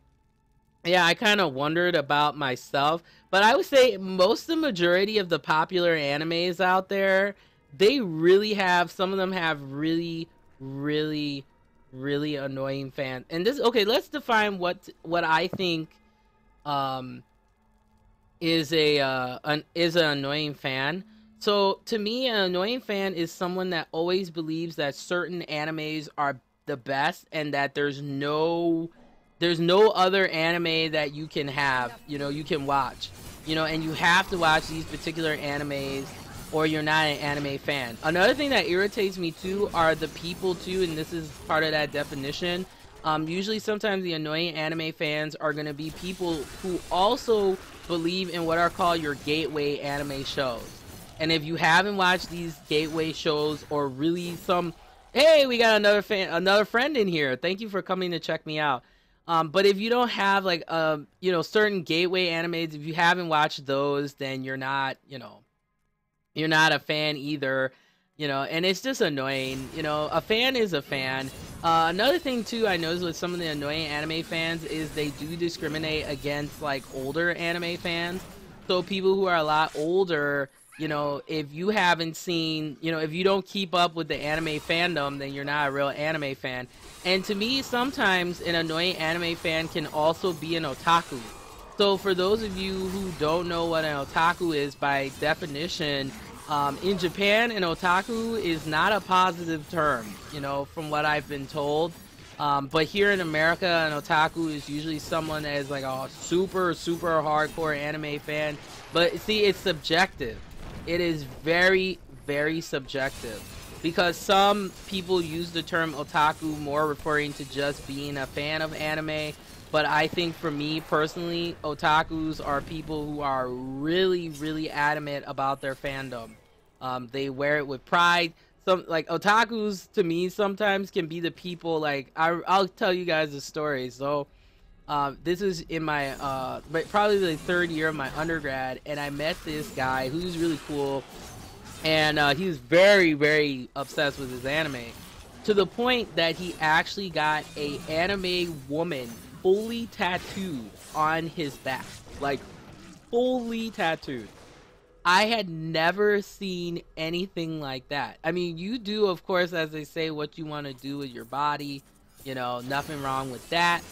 yeah, I kind of wondered about myself, but I would say the majority of the popular animes out there, they really have, some of them have really, really, really annoying fans. And this, okay, let's define what I think is an annoying fan. So to me, an annoying fan is someone that always believes that certain animes are the best and that there's no other anime that you can have, you can watch, and you have to watch these particular animes or you're not an anime fan. Another thing that irritates me too are the people too, and this is part of that definition. Usually sometimes the annoying anime fans are going to be people who also believe in what are called your gateway anime shows. And if you haven't watched these gateway shows or really hey, we got another friend in here. Thank you for coming to check me out. But if you don't have like certain gateway animes, if you haven't watched those, then you're not a fan either, and it's just annoying. A fan is a fan. Another thing too I noticed with some of the annoying anime fans is they do discriminate against like older anime fans. So people who are a lot older, if you haven't seen, if you don't keep up with the anime fandom, then you're not a real anime fan. And to me, sometimes an annoying anime fan can also be an otaku. So for those of you who don't know what an otaku is, by definition, in Japan, an otaku is not a positive term, from what I've been told. But here in America, an otaku is usually someone that is like a super, super hardcore anime fan. But see, it's subjective. It is very, very subjective. Because some people use the term otaku more referring to just being a fan of anime. But I think for me personally, otakus are people who are really, really adamant about their fandom. They wear it with pride. Some like otakus to me sometimes can be the people like I'll tell you guys a story. So this is in my probably the third year of my undergrad, and I met this guy who's really cool. And he was very, very obsessed with his anime, to the point that he actually got a anime woman fully tattooed on his back. Like, fully tattooed. I had never seen anything like that. I mean, you do, of course, as they say, what you want to do with your body. You know, nothing wrong with that.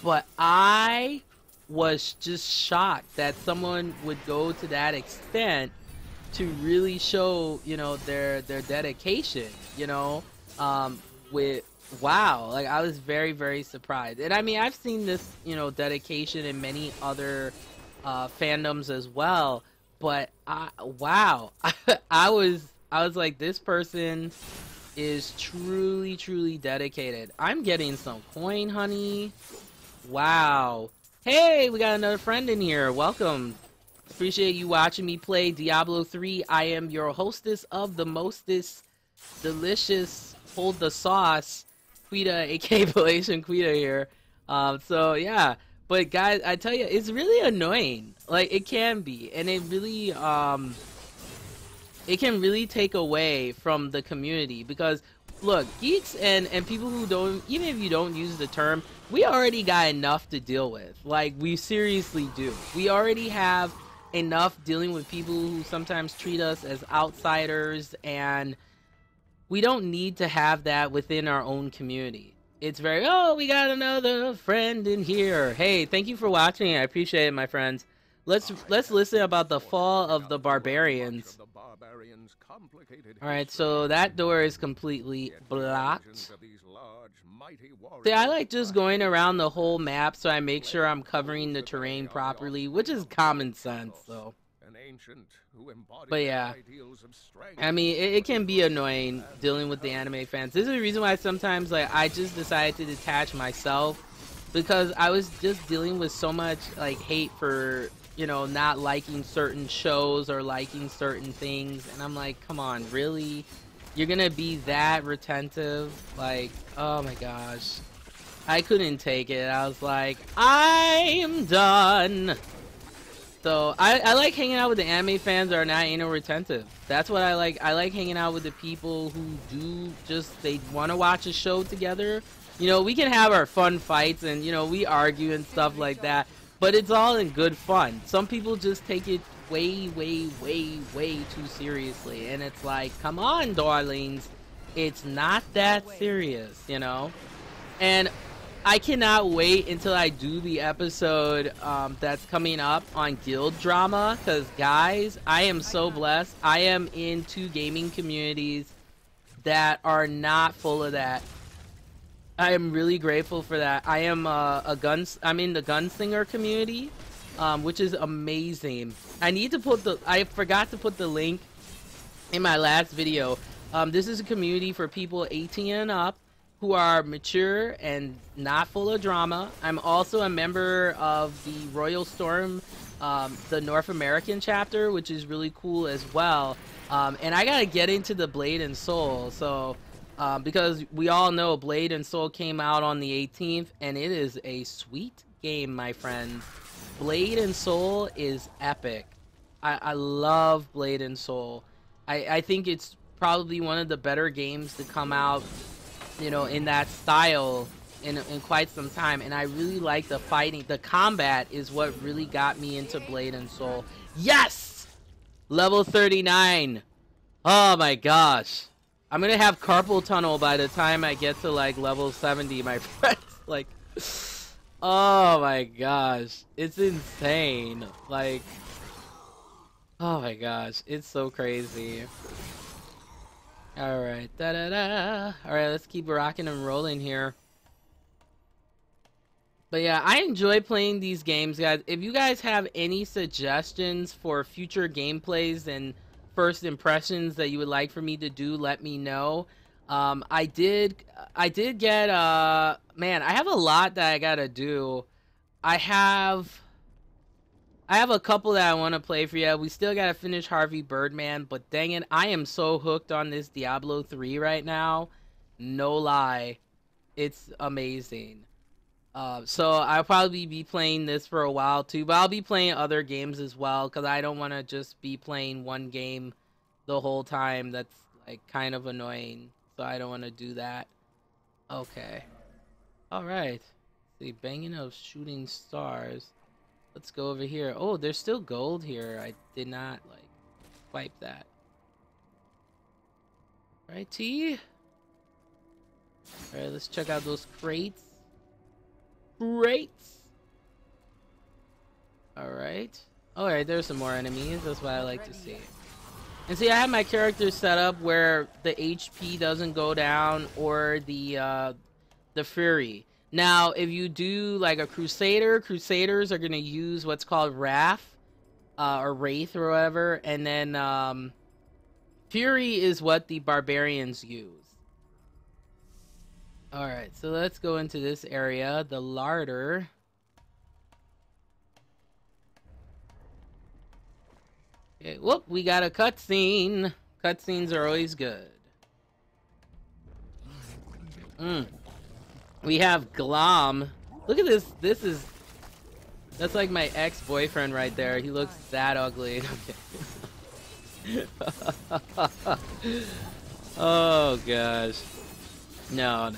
But I was just shocked that someone would go to that extent to really show, you know, their dedication, you know, with wow, like I was very, very surprised. And I mean, I've seen this, you know, dedication in many other fandoms as well, but wow, I was like, this person is truly, truly dedicated. I'm getting some coin, honey. Wow. Hey, we got another friend in here. Welcome. Appreciate you watching me play Diablo 3. I am your hostess of the mostest delicious hold the sauce, Quita, aka Palatian Quita here. So yeah, but guys, I tell you, it's really annoying. Like it can be, and it can really take away from the community because look, geeks and people who don't, even if you don't use the term, we already got enough to deal with. Like we seriously do. We already have enough dealing with people who sometimes treat us as outsiders, and we don't need to have that within our own community. It's very, oh, we got another friend in here. Hey, thank you for watching. I appreciate it, my friends. Let's listen about the fall of the barbarians. All right, so that door is completely blocked. See, I like just going around the whole map so I make sure I'm covering the terrain properly, which is common sense, though. But yeah, I mean, it can be annoying dealing with the anime fans. This is the reason why sometimes, like, I just decided to detach myself, because I was just dealing with so much, like, hate for, you know, not liking certain shows or liking certain things, and I'm like, come on, really? You're gonna be that retentive? Like, oh my gosh. I couldn't take it. I was like, I'm done. So I like hanging out with the anime fans that are not anal retentive. That's what I like. I like hanging out with the people who do just, they want to watch a show together. You know, we can have our fun fights and, you know, we argue and stuff like that, but it's all in good fun. Some people just take it way, way, way, way too seriously. And it's like, come on, darlings. It's not that serious, you know? And I cannot wait until I do the episode that's coming up on guild drama, because guys, I am so blessed. I am in 2 gaming communities that are not full of that. I am really grateful for that. I am I'm in the gunslinger community, which is amazing. I forgot to put the link in my last video. This is a community for people 18 and up who are mature and not full of drama. I'm also a member of the Royal Storm, the North American chapter, which is really cool as well. And I gotta get into the Blade and Soul, so because we all know Blade and Soul came out on the 18th, and it is a sweet game, my friends. Blade and Soul is epic. I love Blade and Soul. I think it's probably one of the better games to come out, you know, in that style in quite some time. And I really like the fighting. The combat is what really got me into Blade and Soul. Yes! Level 39. Oh my gosh. I'm gonna have carpal tunnel by the time I get to like level 70, my friends. Like, oh my gosh. It's insane. Like, oh my gosh. It's so crazy. Alright, da-da-da. Alright, let's keep rocking and rolling here. But yeah, I enjoy playing these games, guys. If you guys have any suggestions for future gameplays and first impressions that you would like for me to do, let me know. I did get, man, I have a lot that I gotta do. I have a couple that I want to play for you. We still got to finish Harvey Birdman, but dang it, I am so hooked on this Diablo 3 right now. No lie. It's amazing. So I'll probably be playing this for a while too, but I'll be playing other games as well, because I don't want to just be playing one game the whole time. That's like kind of annoying, so I don't want to do that. Okay. Alright. See, banging of shooting stars. Let's go over here. Oh, there's still gold here. I did not, like, wipe that. Right, T? Alright, let's check out those crates. Crates! Alright. Alright, there's some more enemies. That's what I like to see. And see, I have my character set up where the HP doesn't go down or the Fury. Now, if you do like a Crusader, Crusaders are going to use what's called Wrath, or Wraith or whatever. And then Fury is what the Barbarians use. Alright, so let's go into this area, the larder. Okay, whoop, we got a cutscene. Cutscenes are always good. We have Glom. Look at this. That's like my ex-boyfriend right there. He looks that ugly. Okay. Oh gosh. No.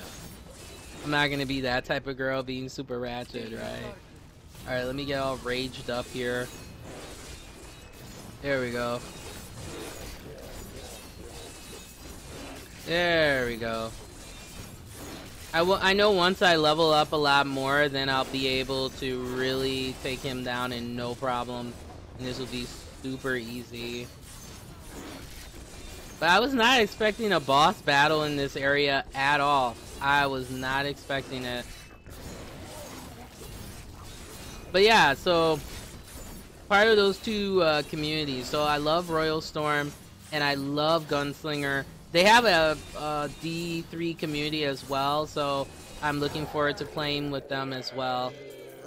I'm not gonna be that type of girl being super ratchet, right? Alright, let me get all raged up here. There we go. There we go. I know once I level up a lot more, then I'll be able to really take him down in no problem. And this will be super easy. But I was not expecting a boss battle in this area at all. I was not expecting it. But yeah, so part of those two communities. So I love Royal Storm and I love Gunslinger. They have a D3 community as well, so I'm looking forward to playing with them as well.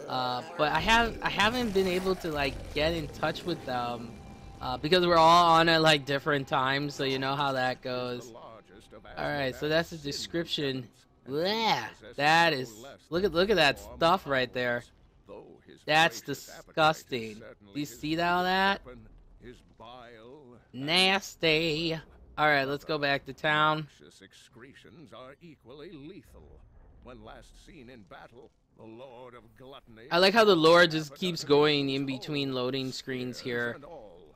But I haven't been able to like get in touch with them because we're all on at like different times, so you know how that goes. All right, so that's the description. Blech, that is look at that stuff right there. That's disgusting. Do you see all that? Nasty. Alright, let's go back to town. Excretions are equally lethal. When last seen in battle, the Lord of Gluttony. I like how the lore just keeps going in between loading screens here.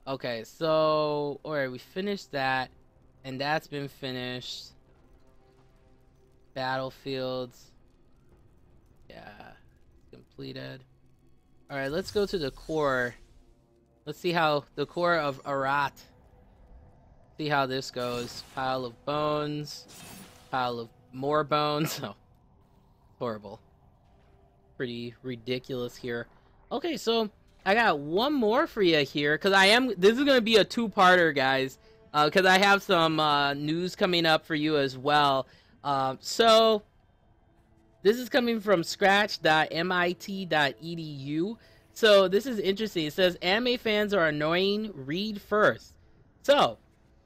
Okay, so alright, we finished that, and that's been finished. Battlefields. Yeah, completed. Alright, let's go to the core. Let's see how the core of Arat. See how this goes. Pile of bones. Pile of more bones. Oh, horrible. Pretty ridiculous here. Okay, so I got one more for you here. Because this is going to be a two-parter, guys. Because I have some news coming up for you as well. So this is coming from scratch.mit.edu. So this is interesting. It says, anime fans are annoying. Read first. So,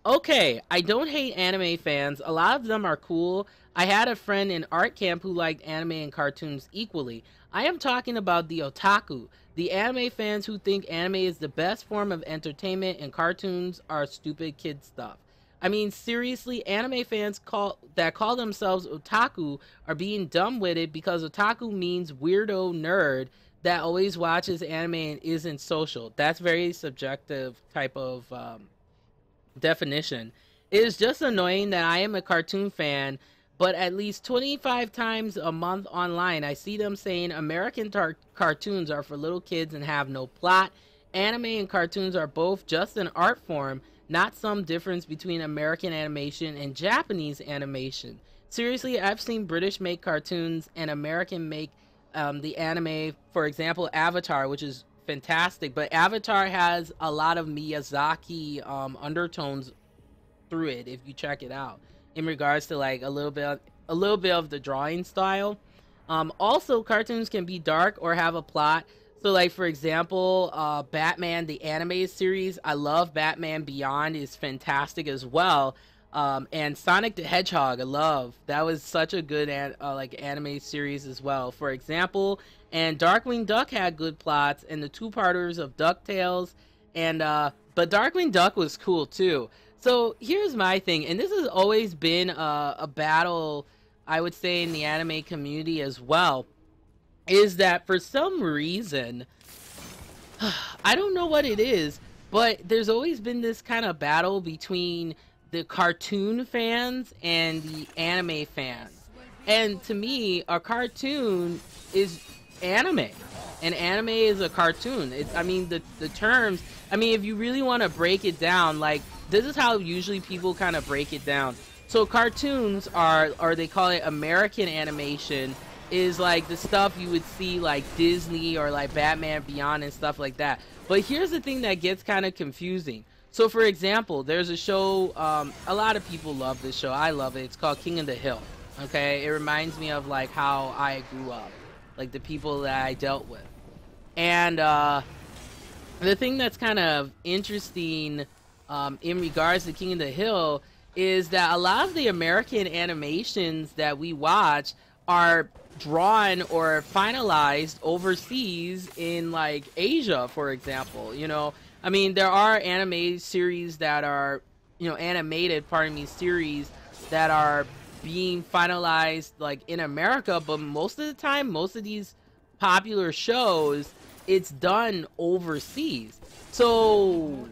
okay, I don't hate anime fans. A lot of them are cool. I had a friend in art camp who liked anime and cartoons equally. I am talking about the otaku, the anime fans who think anime is the best form of entertainment and cartoons are stupid kid stuff. I mean, seriously, anime fans that call themselves otaku are being dumb-witted because otaku means weirdo nerd that always watches anime and isn't social. That's very subjective type of definition. It is just annoying that I am a cartoon fan, but at least 25 times a month online I see them saying American cartoons are for little kids and have no plot. Anime and cartoons are both just an art form, not some difference between American animation and Japanese animation. Seriously, I've seen British make cartoons and American make the anime. For example, Avatar, which is fantastic, but Avatar has a lot of Miyazaki undertones through it if you check it out in regards to like a little bit of the drawing style. Also, cartoons can be dark or have a plot. So like, for example, Batman the animated series, I love Batman Beyond, is fantastic as well. And Sonic the Hedgehog, I love. That was such a good like anime series as well, for example. And Darkwing Duck had good plots, and the two-parters of DuckTales, and but Darkwing Duck was cool too. So here's my thing, and this has always been a battle, I would say, in the anime community as well, is that for some reason I don't know what it is, but there's always been this kind of battle between the cartoon fans and the anime fans. And to me, a cartoon is anime. And anime is a cartoon. I mean, the terms, I mean, if you really want to break it down, like, this is how usually people kind of break it down. So cartoons are, or they call it American animation, is like the stuff you would see like Disney or like Batman Beyond and stuff like that. But here's the thing that gets kind of confusing. So for example, there's a show, a lot of people love this show. I love it. It's called King of the Hill. Okay, it reminds me of like how I grew up, like the people that I dealt with. And the thing that's kind of interesting in regards to King of the Hill is that a lot of the American animations that we watch are drawn or finalized overseas in like Asia, for example. You know, I mean, there are anime series that are, you know, animated, pardon me, series that are being finalized like in America, but most of the time, most of these popular shows, it's done overseas. So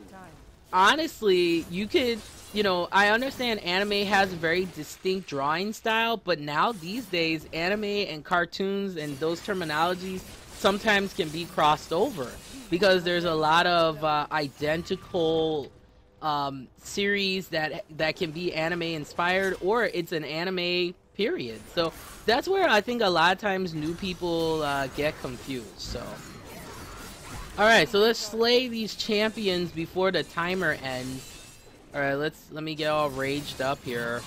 honestly, you could, you know, I understand anime has a very distinct drawing style, but now these days, anime and cartoons and those terminologies sometimes can be crossed over because there's a lot of identical series that can be anime inspired, or it's an anime period. So that's where I think a lot of times new people get confused. So all right, so let's slay these champions before the timer ends. All right, let me get all raged up here.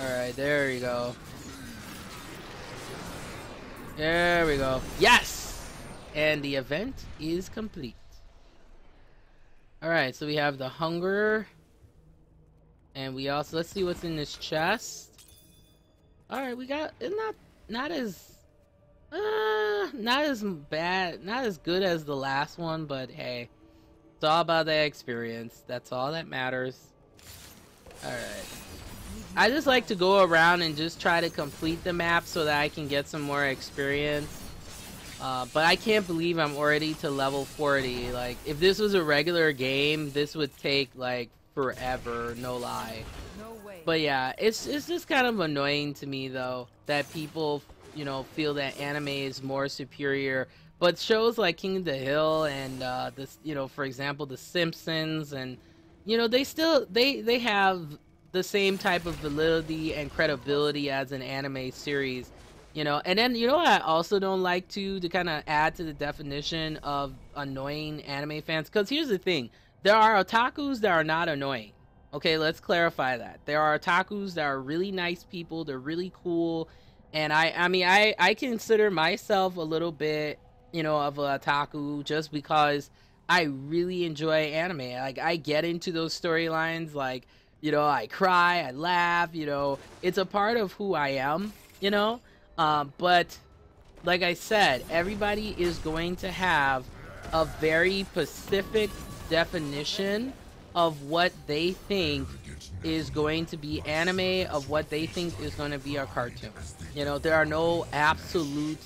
All right, there you go. There we go. Yes! And the event is complete. All right, so we have the hunger. And we also, let's see what's in this chest. All right, we got, it's not as bad, not as good as the last one, but hey, it's all about the experience. That's all that matters. All right. I just like to go around and just try to complete the map so that I can get some more experience. But I can't believe I'm already to level 40. Like, if this was a regular game, this would take like forever, no lie. No way. But yeah, it's just kind of annoying to me though that people, you know, feel that anime is more superior. But shows like King of the Hill and this, you know, for example, The Simpsons, and you know, they still they have the same type of validity and credibility as an anime series, you know. And then, you know what I also don't like to kind of add to the definition of annoying anime fans, because here's the thing, there are otakus that are not annoying. Okay, let's clarify that. There are otakus that are really nice people, they're really cool, and I mean, I consider myself a little bit, you know, of a otaku just because I really enjoy anime. Like, I get into those storylines, like, you know, I cry, I laugh, you know, it's a part of who I am, you know. But like I said, everybody is going to have a very specific definition of what they think is going to be anime, of what they think is going to be a cartoon. You know, there are no absolute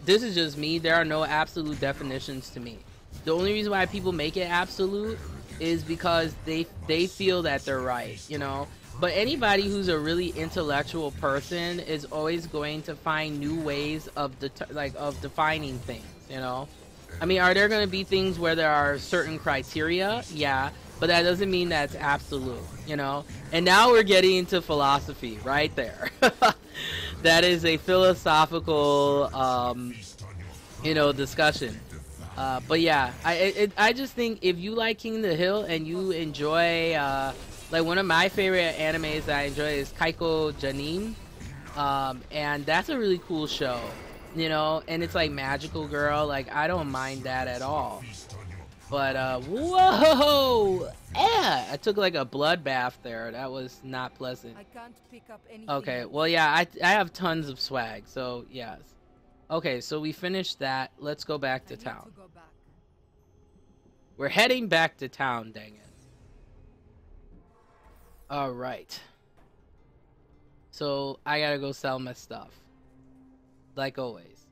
this is just me, there are no absolute definitions to me. The only reason why people make it absolute is because they feel that they're right, you know. But anybody who's a really intellectual person is always going to find new ways of of defining things, you know. I mean, are there going to be things where there are certain criteria? Yeah, but that doesn't mean that's absolute, you know. And now we're getting into philosophy right there. That is a philosophical you know, discussion. But yeah, I just think if you like King of the Hill and you enjoy like, one of my favorite animes that I enjoy is Kaiko Janine, and that's a really cool show, you know, and it's like magical girl, like I don't mind that at all. But whoa, yeah, I took like a bloodbath there. That was not pleasant. I can't pick up anything. Okay, well, yeah, I have tons of swag, so yes. Okay, so we finished that. Let's go back to town. Go back. We're heading back to town, dang it. All right. So I gotta go sell my stuff, like always.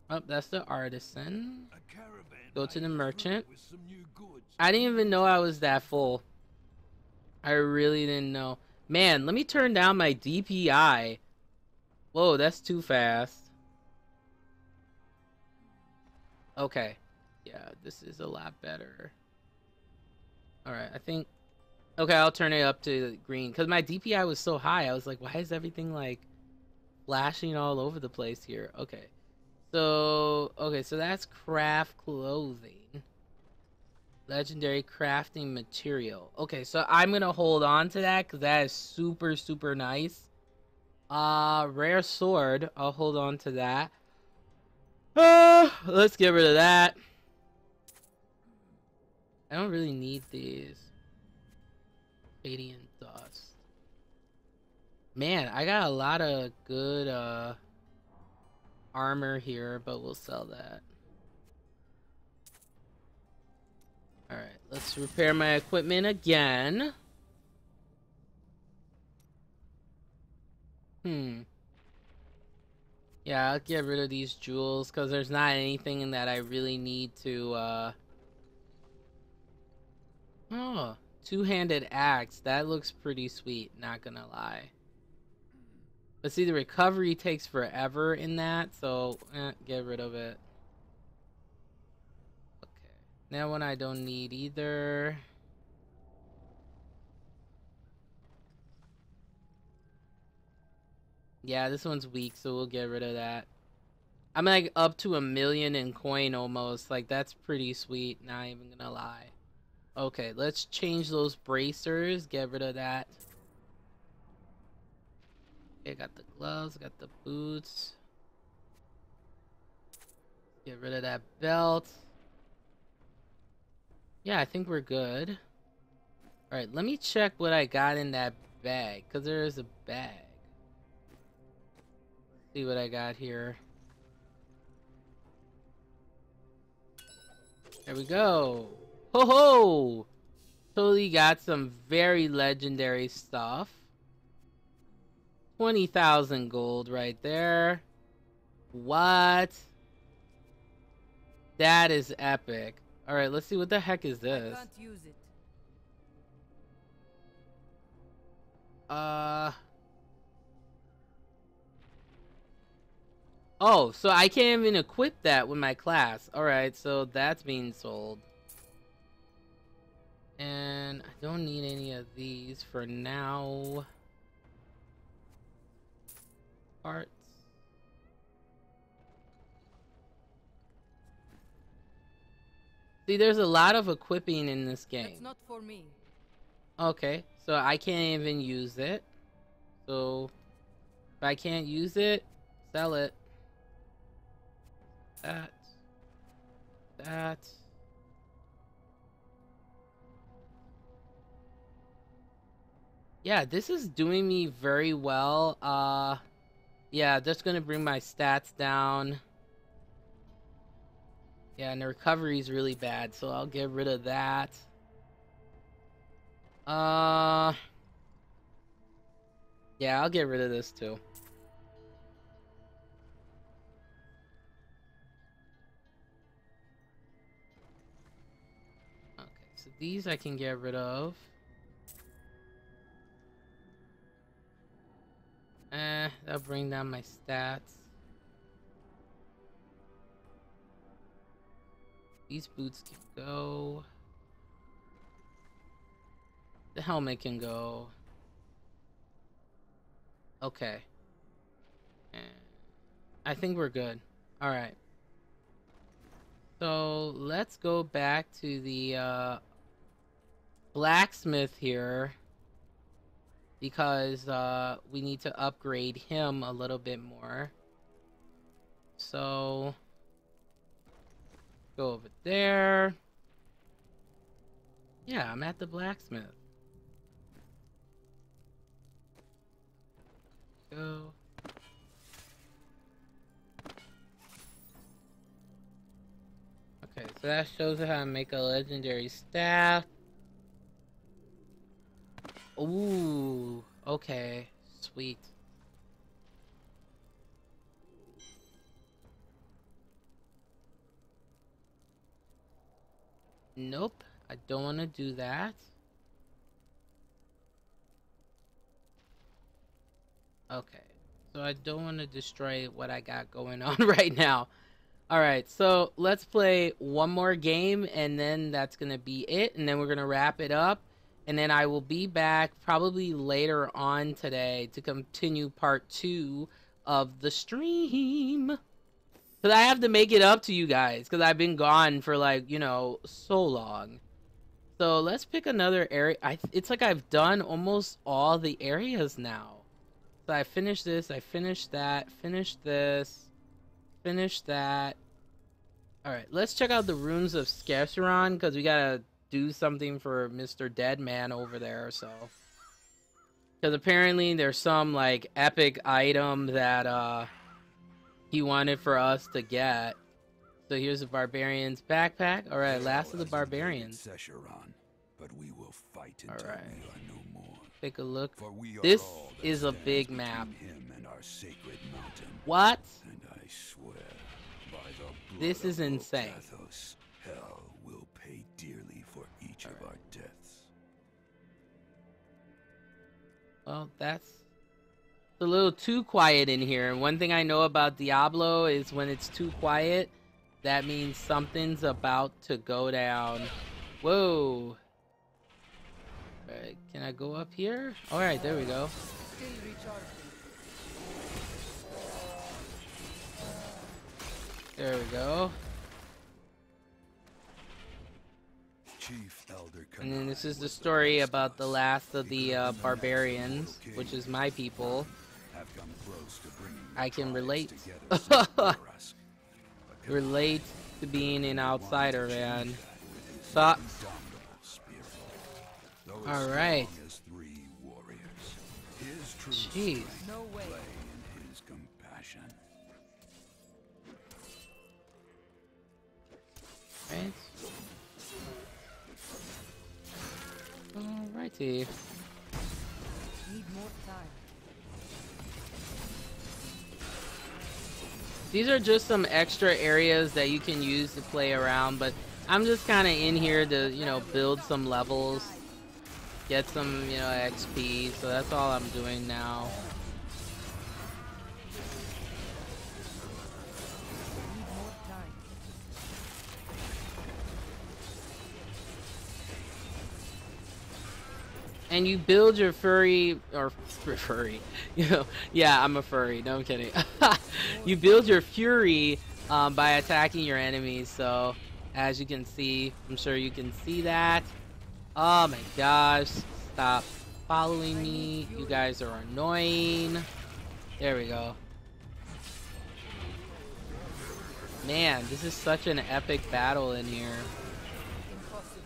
Oh, that's the artisan. A caravan Go to the made it merchant. through with some new goods. I didn't even know I was that full. I really didn't know. Man, let me turn down my DPI. Whoa, that's too fast. Okay. Yeah, this is a lot better. Alright, I think... Okay, I'll turn it up to green. Because my DPI was so high, I was like, why is everything, like, flashing all over the place here? Okay. So that's craft clothing. Legendary crafting material. Okay, so I'm gonna hold on to that because that is super, super nice. Rare sword. I'll hold on to that. Let's get rid of that. I don't really need these. Radiant dust. Man, I got a lot of good armor here, but we'll sell that. Alright, let's repair my equipment again. Yeah, I'll get rid of these jewels because there's not anything that I really need to Oh, two-handed axe. That looks pretty sweet, not gonna lie. But see, the recovery takes forever in that, so get rid of it. Okay, that one I don't need either. Yeah, this one's weak, so we'll get rid of that. I'm like up to 1 million in coin almost. Like, that's pretty sweet, not even gonna lie. Okay, let's change those bracers. Get rid of that. Okay, got the gloves, got the boots. Get rid of that belt. Yeah, I think we're good. Alright, let me check what I got in that bag, because there is a bag. See what I got here. There we go. Ho ho! Totally got some very legendary stuff. 20,000 gold right there. What? That is epic. Alright, let's see what the heck is this. I can't use it. Oh, so I can't even equip that with my class. Alright, so that's being sold. And I don't need any of these for now. Parts. See, there's a lot of equipping in this game. That's not for me. Okay, so I can't even use it. So, if I can't use it, sell it. That. Yeah, this is doing me very well. Yeah, that's gonna bring my stats down. Yeah, and the recovery is really bad, so I'll get rid of that. Yeah, I'll get rid of this too. Okay, so these I can get rid of. That'll bring down my stats. These boots can go. The helmet can go. Okay. I think we're good. Alright. So, let's go back to the blacksmith here. Because we need to upgrade him a little bit more. So, go over there. Yeah, I'm at the blacksmith. Go. Okay, so that shows you how to make a legendary staff. Ooh, okay, sweet. Nope, I don't want to do that. Okay, so I don't want to destroy what I got going on right now. Alright, so let's play one more game, and then that's going to be it, and then we're going to wrap it up, and then I will be back probably later on today to continue part 2 of the stream. Because I have to make it up to you guys, because I've been gone for, like, you know, so long. So let's pick another area. It's like I've done almost all the areas now. So I finished this, I finished that, finished this, finished that. Alright, let's check out the Runes of Scarceron, because we gotta do something for Mr. Deadman over there, so. Because apparently there's some, like, epic item that, he wanted for us to get. So here's the Barbarian's backpack. Alright, last of the Barbarians. But we will fight until Alright. we are no more. Take a look. For we are This all that is a stands big between map. him and our sacred mountain. What? And I swear, by the blood This is of insane. Ogathos, hell will pay dearly for each of our deaths. Well, that's a little too quiet in here. And one thing I know about Diablo is when it's too quiet, that means something's about to go down. Whoa. Alright, can I go up here? Alright, there we go. Still recharging. There we go. Chief Elder And then this Kanai is the was story last about the of us. last of Because the the barbarians, King which is my people. have come close to bringing the I can tribes relate. together since Borask. But Relate to being an outsider, man. His So, indomitable spirit. Though as Alright. strong as 3 warriors, his true Jeez. strength No way. lay in his compassion. right. Alrighty. Need more time. These are just some extra areas that you can use to play around, but I'm just kind of in here to, you know, build some levels, get some, you know, XP, so that's all I'm doing now. Need more time. And you build your furry, or furry, you know, yeah, I'm a furry, no, I'm kidding. You build your fury by attacking your enemies, so as you can see, I'm sure you can see that. Oh my gosh, stop following me, you guys are annoying. There we go. Man, this is such an epic battle in here. Impossible.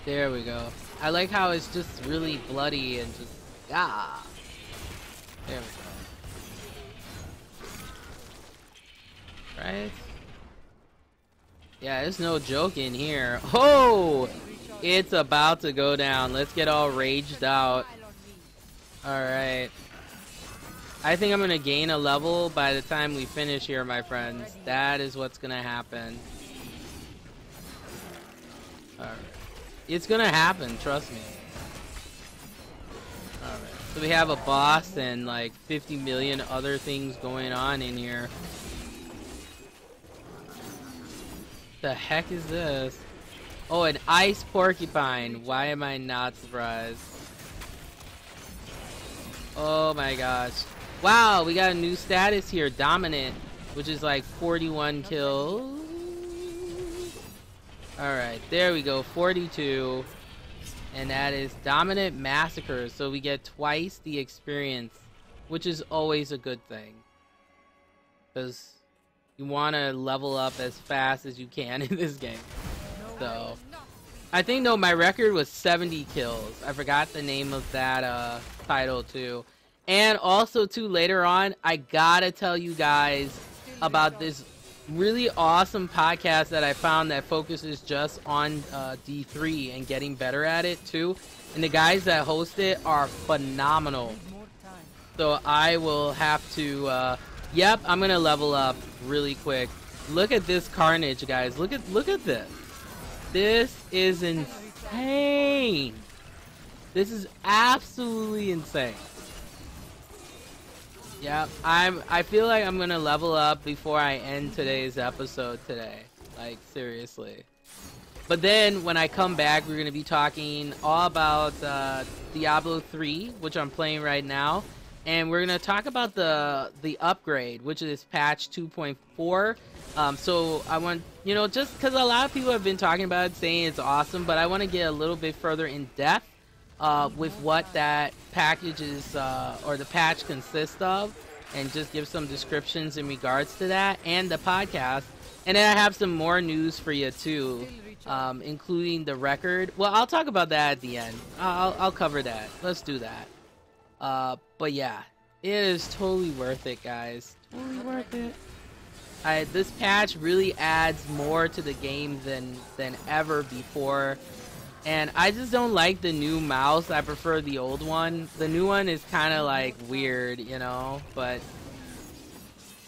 There we go. I like how it's just really bloody and just ah. There we go. Right? Yeah, there's no joke in here. Oh, it's about to go down. Let's get all raged out. All right. I think I'm gonna gain a level by the time we finish here, my friends. That is what's gonna happen. All right. It's gonna happen, trust me. Alright, so we have a boss and like 50 million other things going on in here. The heck is this? Oh, an ice porcupine. Why am I not surprised? Oh my gosh. Wow, we got a new status here, Dominant, which is like 41 kills. Alright, there we go, 42. And that is Dominant Massacre, so we get twice the experience, which is always a good thing. Because you want to level up as fast as you can in this game. So, I think, no, my record was 70 kills. I forgot the name of that title, too. And also, too, later on, I gotta tell you guys about this really awesome podcast that I found that focuses just on D3 and getting better at it too, and the guys that host it are phenomenal. More time. So I will have to yep, I'm gonna level up really quick. Look at this carnage, guys. Look at this. This is insane. This is absolutely insane. Yeah, I feel like I'm gonna level up before I end today's episode today. Like, seriously. But then when I come back, we're gonna be talking all about Diablo 3, which I'm playing right now, and we're gonna talk about the upgrade, which is patch 2.4. So I want, you know, just because a lot of people have been talking about it, saying it's awesome, but I want to get a little bit further in depth with what that package is or the patch consists of, and just give some descriptions in regards to that and the podcast. And then I have some more news for you too, including the record. Well, I'll talk about that at the end. I'll cover that. Let's do that. But yeah, it is totally worth it, guys. Totally worth it. This patch really adds more to the game than ever before. And I just don't like the new mouse. I prefer the old one. The new one is kind of like weird, you know, but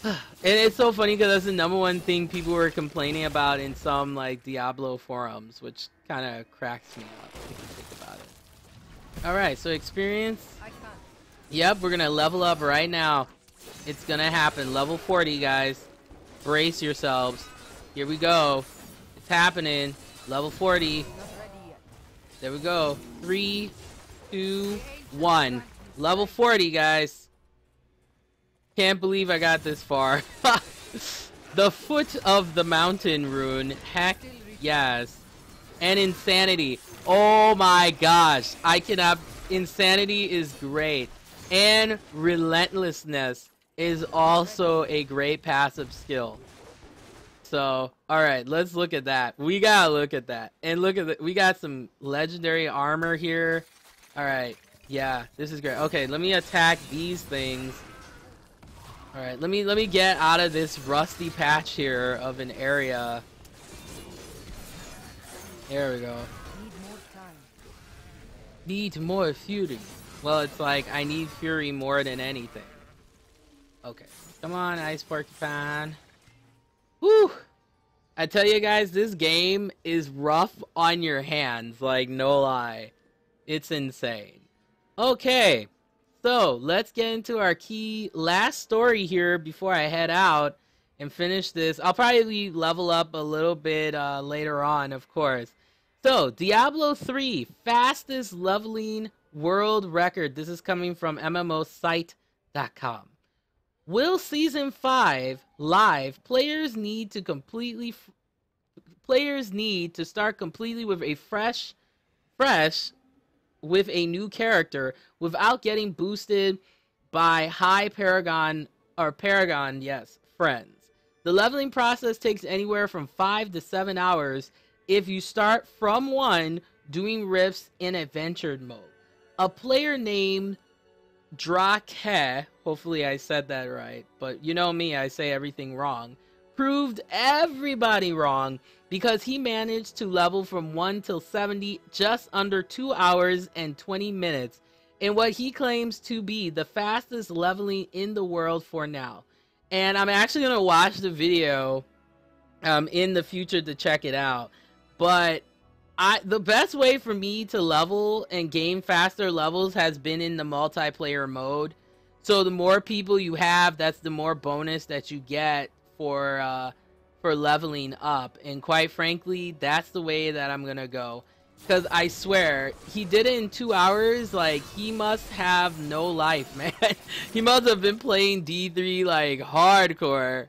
and it's so funny because that's the #1 thing people were complaining about in some like Diablo forums, which kind of cracks me up if you think about it. All right, so experience. Yep, we're gonna level up right now. It's gonna happen. Level 40, guys. Brace yourselves. Here we go. It's happening. Level 40. There we go. 3, 2, 1. Level 40, guys. Can't believe I got this far. The Foot of the Mountain rune. Heck yes. And Insanity. Oh my gosh. I cannot. Insanity is great. And Relentlessness is also a great passive skill. So, alright, let's look at that. We gotta look at that. And look at it. We got some legendary armor here. Alright, yeah, this is great. Okay, let me attack these things. Alright, let me get out of this rusty patch here of an area. There we go. Need more fury. Well, it's like I need fury more than anything. Okay, come on, Ice Porcupine. Woo! I tell you guys, this game is rough on your hands, like no lie. It's insane. Okay, so let's get into our key last story here before I head out and finish this. I'll probably level up a little bit later on, of course. So, Diablo 3, fastest leveling world record. This is coming from MMOsite.com. Will Season 5 live players need to start completely with a fresh with a new character without getting boosted by high Paragon friends. The leveling process takes anywhere from 5 to 7 hours if you start from 1 doing rifts in adventure mode. A player named Drake, hopefully I said that right, but you know me, I say everything wrong, proved everybody wrong because he managed to level from 1 till 70 just under 2 hours and 20 minutes in what he claims to be the fastest leveling in the world for now. And I'm actually going to watch the video in the future to check it out, but the best way for me to level and gain faster levels has been in the multiplayer mode. So the more people you have, that's the more bonus that you get for leveling up. And quite frankly, that's the way that I'm gonna go. Because I swear, he did it in 2 hours. Like, he must have no life, man. He must have been playing D3 like hardcore.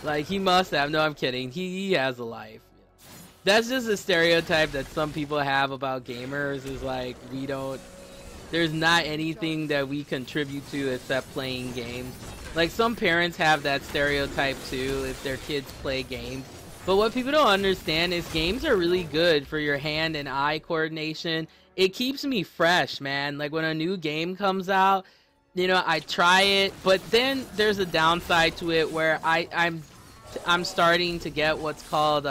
Like, he must have. No, I'm kidding. He has a life. That's just a stereotype that some people have about gamers, is like, there's not anything that we contribute to except playing games. Like, some parents have that stereotype too if their kids play games. But what people don't understand is games are really good for your hand and eye coordination. It keeps me fresh, man. Like, when a new game comes out, you know, I try it, but then there's a downside to it where I'm starting to get what's called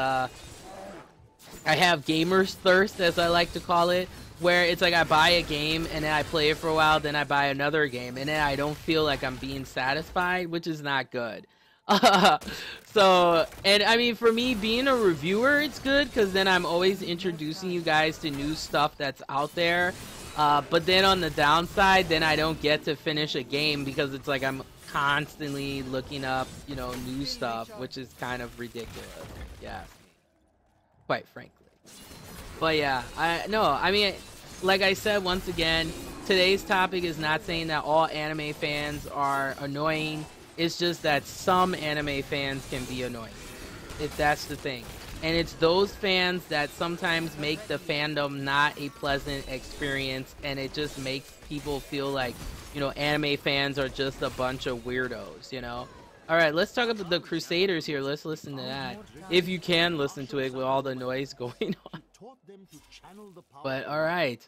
I have gamer's thirst, as I like to call it, where it's like I buy a game and then I play it for a while, then I buy another game, and then I don't feel like I'm being satisfied, which is not good. So, and I mean, for me, being a reviewer, it's good because then I'm always introducing you guys to new stuff that's out there. But then on the downside, then I don't get to finish a game because it's like I'm constantly looking up, you know, new stuff, which is kind of ridiculous. Yeah, quite frankly. But yeah, I mean, like I said, once again, today's topic is not saying that all anime fans are annoying. It's just that some anime fans can be annoying. If that's the thing. And it's those fans that sometimes make the fandom not a pleasant experience, and it just makes people feel like, you know, anime fans are just a bunch of weirdos, you know? Alright, let's talk about the Crusaders here. Let's listen to that. If you can listen to it with all the noise going on. But alright.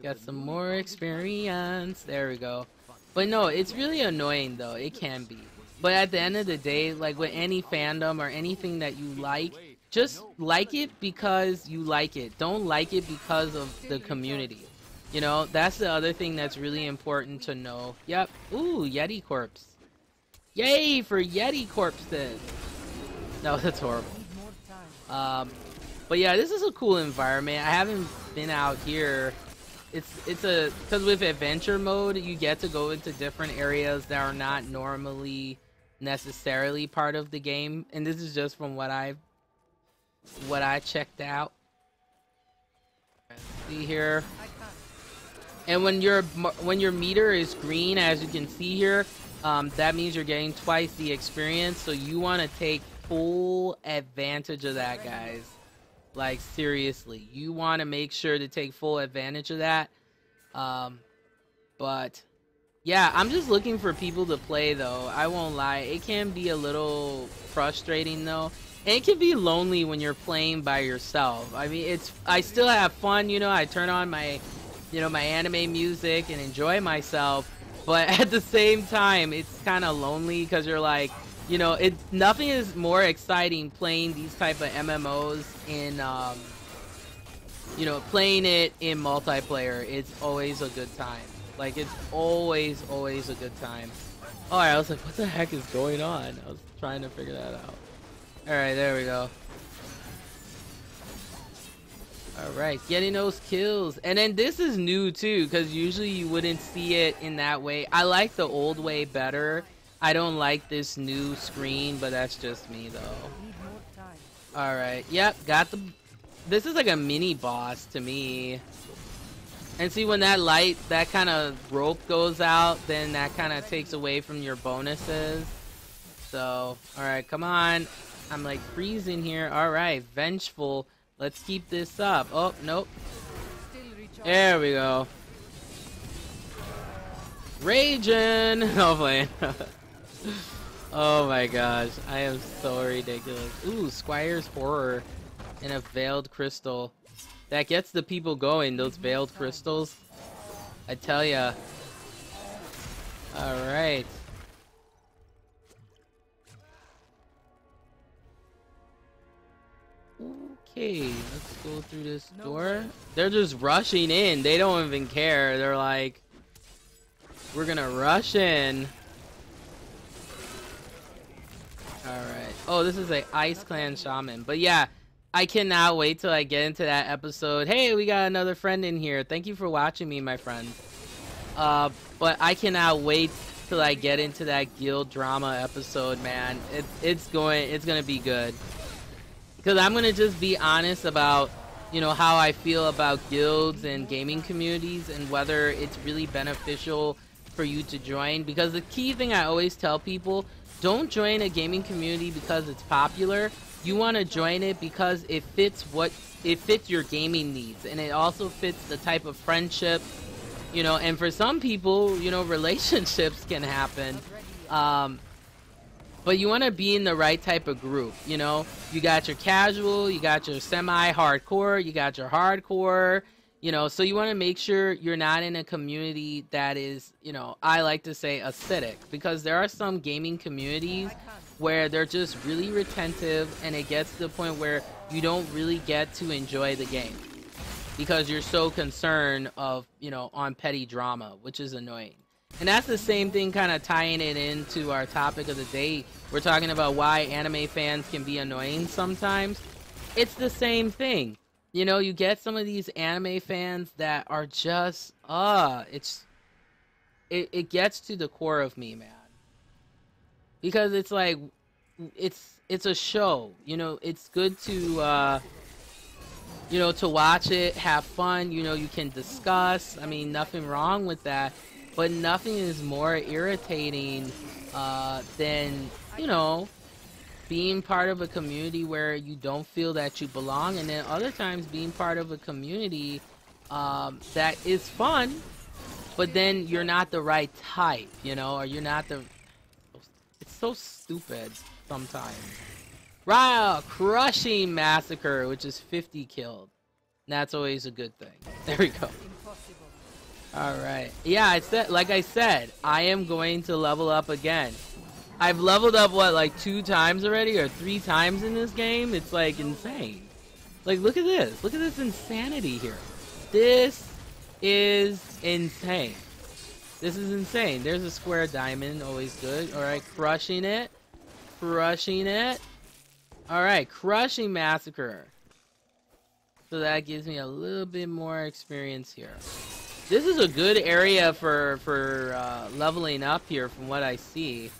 Got some more experience. There we go. But no, it's really annoying though. It can be. But at the end of the day, like with any fandom or anything that you like, just like it because you like it. Don't like it because of the community. You know, that's the other thing that's really important to know. Yep. Ooh, Yeti corpse. Yay for Yeti corpses. No, that's horrible. But yeah, this is a cool environment. I haven't been out here. It's a, because with adventure mode, you get to go into different areas that are not normally necessarily part of the game, and this is just from what I checked out. See here, and when your meter is green, as you can see here, that means you're getting twice the experience. So you want to take full advantage of that, guys. Like seriously, you want to make sure to take full advantage of that. But yeah, I'm just looking for people to play though. I won't lie, it can be a little frustrating though. And it can be lonely when you're playing by yourself. I mean, I still have fun, you know, I turn on my, you know, my anime music and enjoy myself, but at the same time, it's kind of lonely because you're like, you know, nothing is more exciting playing these type of MMOs in, you know, playing it in multiplayer. It's always a good time. Like, it's always a good time. Alright, I was like, what the heck is going on? I was trying to figure that out. Alright, there we go. Alright, getting those kills. And then this is new too, because usually you wouldn't see it in that way. I like the old way better. I don't like this new screen, but that's just me though. Alright, yep, got the... This is like a mini boss to me. And see, when that light, that kind of rope goes out, then that kind of takes away from your bonuses. So, alright, come on. I'm like freezing here. Alright, vengeful. Let's keep this up. Oh, nope. There we go. Raging! Oh, playing. Oh my gosh, I am so ridiculous. Ooh, Squire's Horror and a Veiled Crystal. That gets the people going, those Veiled Crystals. I tell ya. Alright. Okay, let's go through this door. They're just rushing in. They don't even care. They're like, we're gonna rush in. Alright. Oh, this is a Ice Clan Shaman. But yeah, I cannot wait till I get into that episode. Hey, we got another friend in here. Thank you for watching me, my friend. But I cannot wait till I get into that guild drama episode, man. It's gonna be good. Because I'm gonna just be honest about, you know, how I feel about guilds and gaming communities and whether it's really beneficial for you to join. Because the key thing I always tell people, don't join a gaming community because it's popular. You want to join it because it fits your gaming needs, and it also fits the type of friendship, you know. And for some people, you know, relationships can happen. But you want to be in the right type of group, you know. You got your casual, you got your semi-hardcore, you got your hardcore, you know. So you want to make sure you're not in a community that is, you know, I like to say acidic, because there are some gaming communities where they're just really retentive, and it gets to the point where you don't really get to enjoy the game because you're so concerned of, you know, on petty drama, which is annoying. And that's the same thing, kind of tying it into our topic of the day. We're talking about why anime fans can be annoying sometimes. It's the same thing. You know, you get some of these anime fans that are just, it gets to the core of me, man. Because it's like, it's a show. You know, it's good to, you know, to watch it, have fun. You know, you can discuss. I mean, nothing wrong with that. But nothing is more irritating than, you know, being part of a community where you don't feel that you belong, and then other times being part of a community that is fun, but then you're not the right type, you know, or you're not the... It's so stupid sometimes. Right, Crushing Massacre, which is 50 killed. That's always a good thing. There we go. Alright. Yeah, it's that, like I said, I am going to level up again. I've leveled up, what, like 2 times already? Or 3 times in this game? It's, like, insane. Like, look at this. Look at this insanity here. This is insane. This is insane. There's a square diamond. Always good. Alright, crushing it. Crushing it. Alright, Crushing Massacre. So that gives me a little bit more experience here. This is a good area for leveling up here from what I see.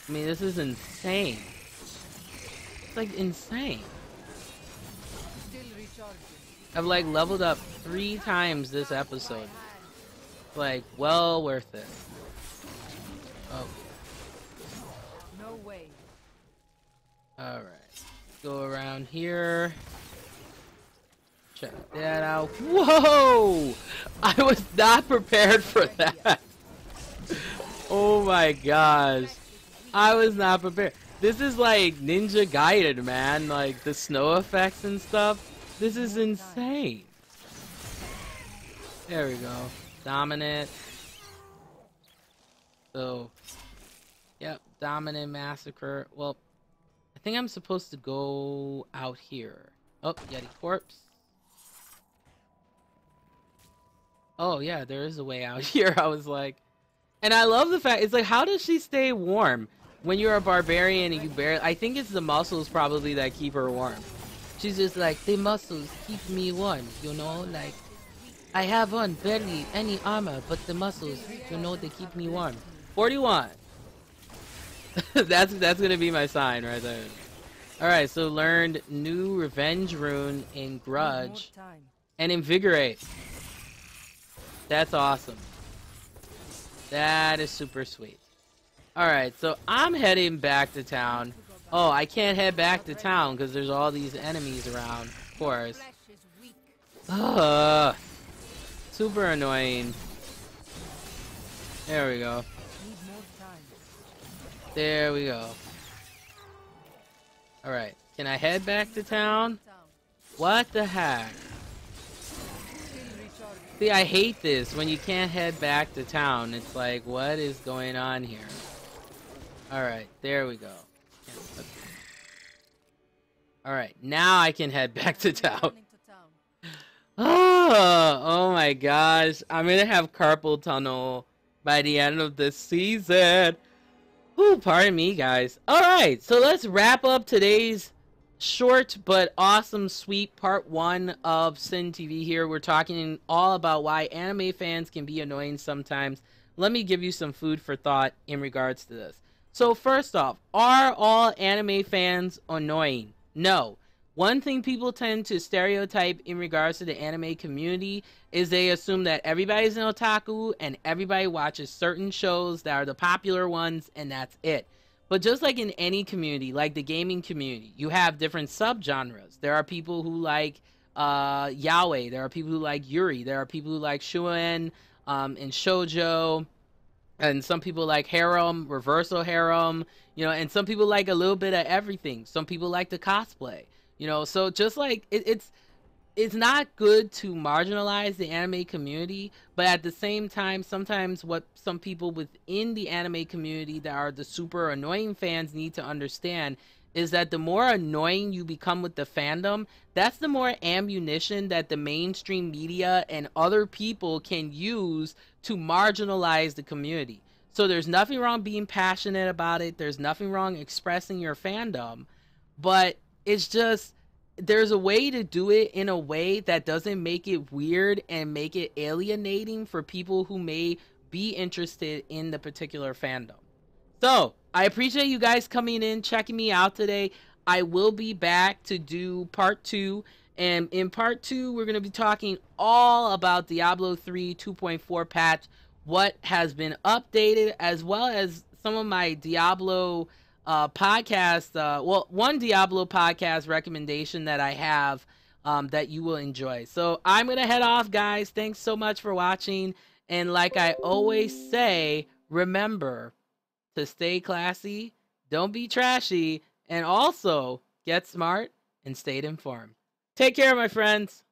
I mean, this is insane. It's like insane. I've like leveled up 3 times this episode. Like, well worth it. Oh. No way. Alright. Go around here. Check that out. Whoa! I was not prepared for that. Oh my gosh. I was not prepared. This is like Ninja Gaiden, man. Like the snow effects and stuff. This is insane. There we go. Dominant. So, yep. Dominant Massacre. Well, I think I'm supposed to go out here. Oh, Yeti Corpse. Oh yeah, there is a way out here. I was like, and I love the fact, it's like, how does she stay warm when you're a barbarian and you barely, I think it's the muscles probably that keep her warm. She's just like, the muscles keep me warm, you know, like, I have on barely any armor, but the muscles, you know, they keep me warm. 41. that's gonna be my sign right there. Alright, so learned new revenge rune in Grudge and Invigorate. That's awesome. That is super sweet. Alright, so I'm heading back to town. Oh, I can't head back to town because there's all these enemies around, of course. Ugh. Super annoying. There we go. There we go. Alright, can I head back to town? What the heck? See, I hate this when you can't head back to town. It's like, what is going on here? Alright, there we go. Alright, now I can head back to town. Oh my gosh. I'm gonna have carpal tunnel by the end of this season. Whew, pardon me, guys. Alright, so let's wrap up today's short but awesome sweet part 1 of Sin TV here. We're talking all about why anime fans can be annoying sometimes. Let me give you some food for thought in regards to this. So first off, are all anime fans annoying? No. One thing people tend to stereotype in regards to the anime community is they assume that everybody's an otaku and everybody watches certain shows that are the popular ones and that's it. But just like in any community, like the gaming community, you have different subgenres. There are people who like yaoi. There are people who like yuri. There are people who like shonen and shoujo. And some people like harem, reversal harem, you know, and some people like a little bit of everything. Some people like to cosplay, you know, so just like it's not good to marginalize the anime community, but at the same time, sometimes what some people within the anime community that are the super annoying fans need to understand is that the more annoying you become with the fandom, that's the more ammunition that the mainstream media and other people can use to marginalize the community. So there's nothing wrong being passionate about it. There's nothing wrong expressing your fandom, but it's just there's a way to do it in a way that doesn't make it weird and make it alienating for people who may be interested in the particular fandom. So I appreciate you guys coming in, checking me out today. I will be back to do part 2. And in part 2, we're going to be talking all about Diablo 3 2.4 patch, what has been updated, as well as some of my Diablo podcast. One Diablo podcast recommendation that I have that you will enjoy. So I'm going to head off, guys. Thanks so much for watching. And like I always say, remember to stay classy, don't be trashy, and also get smart and stay informed. Take care, my friends.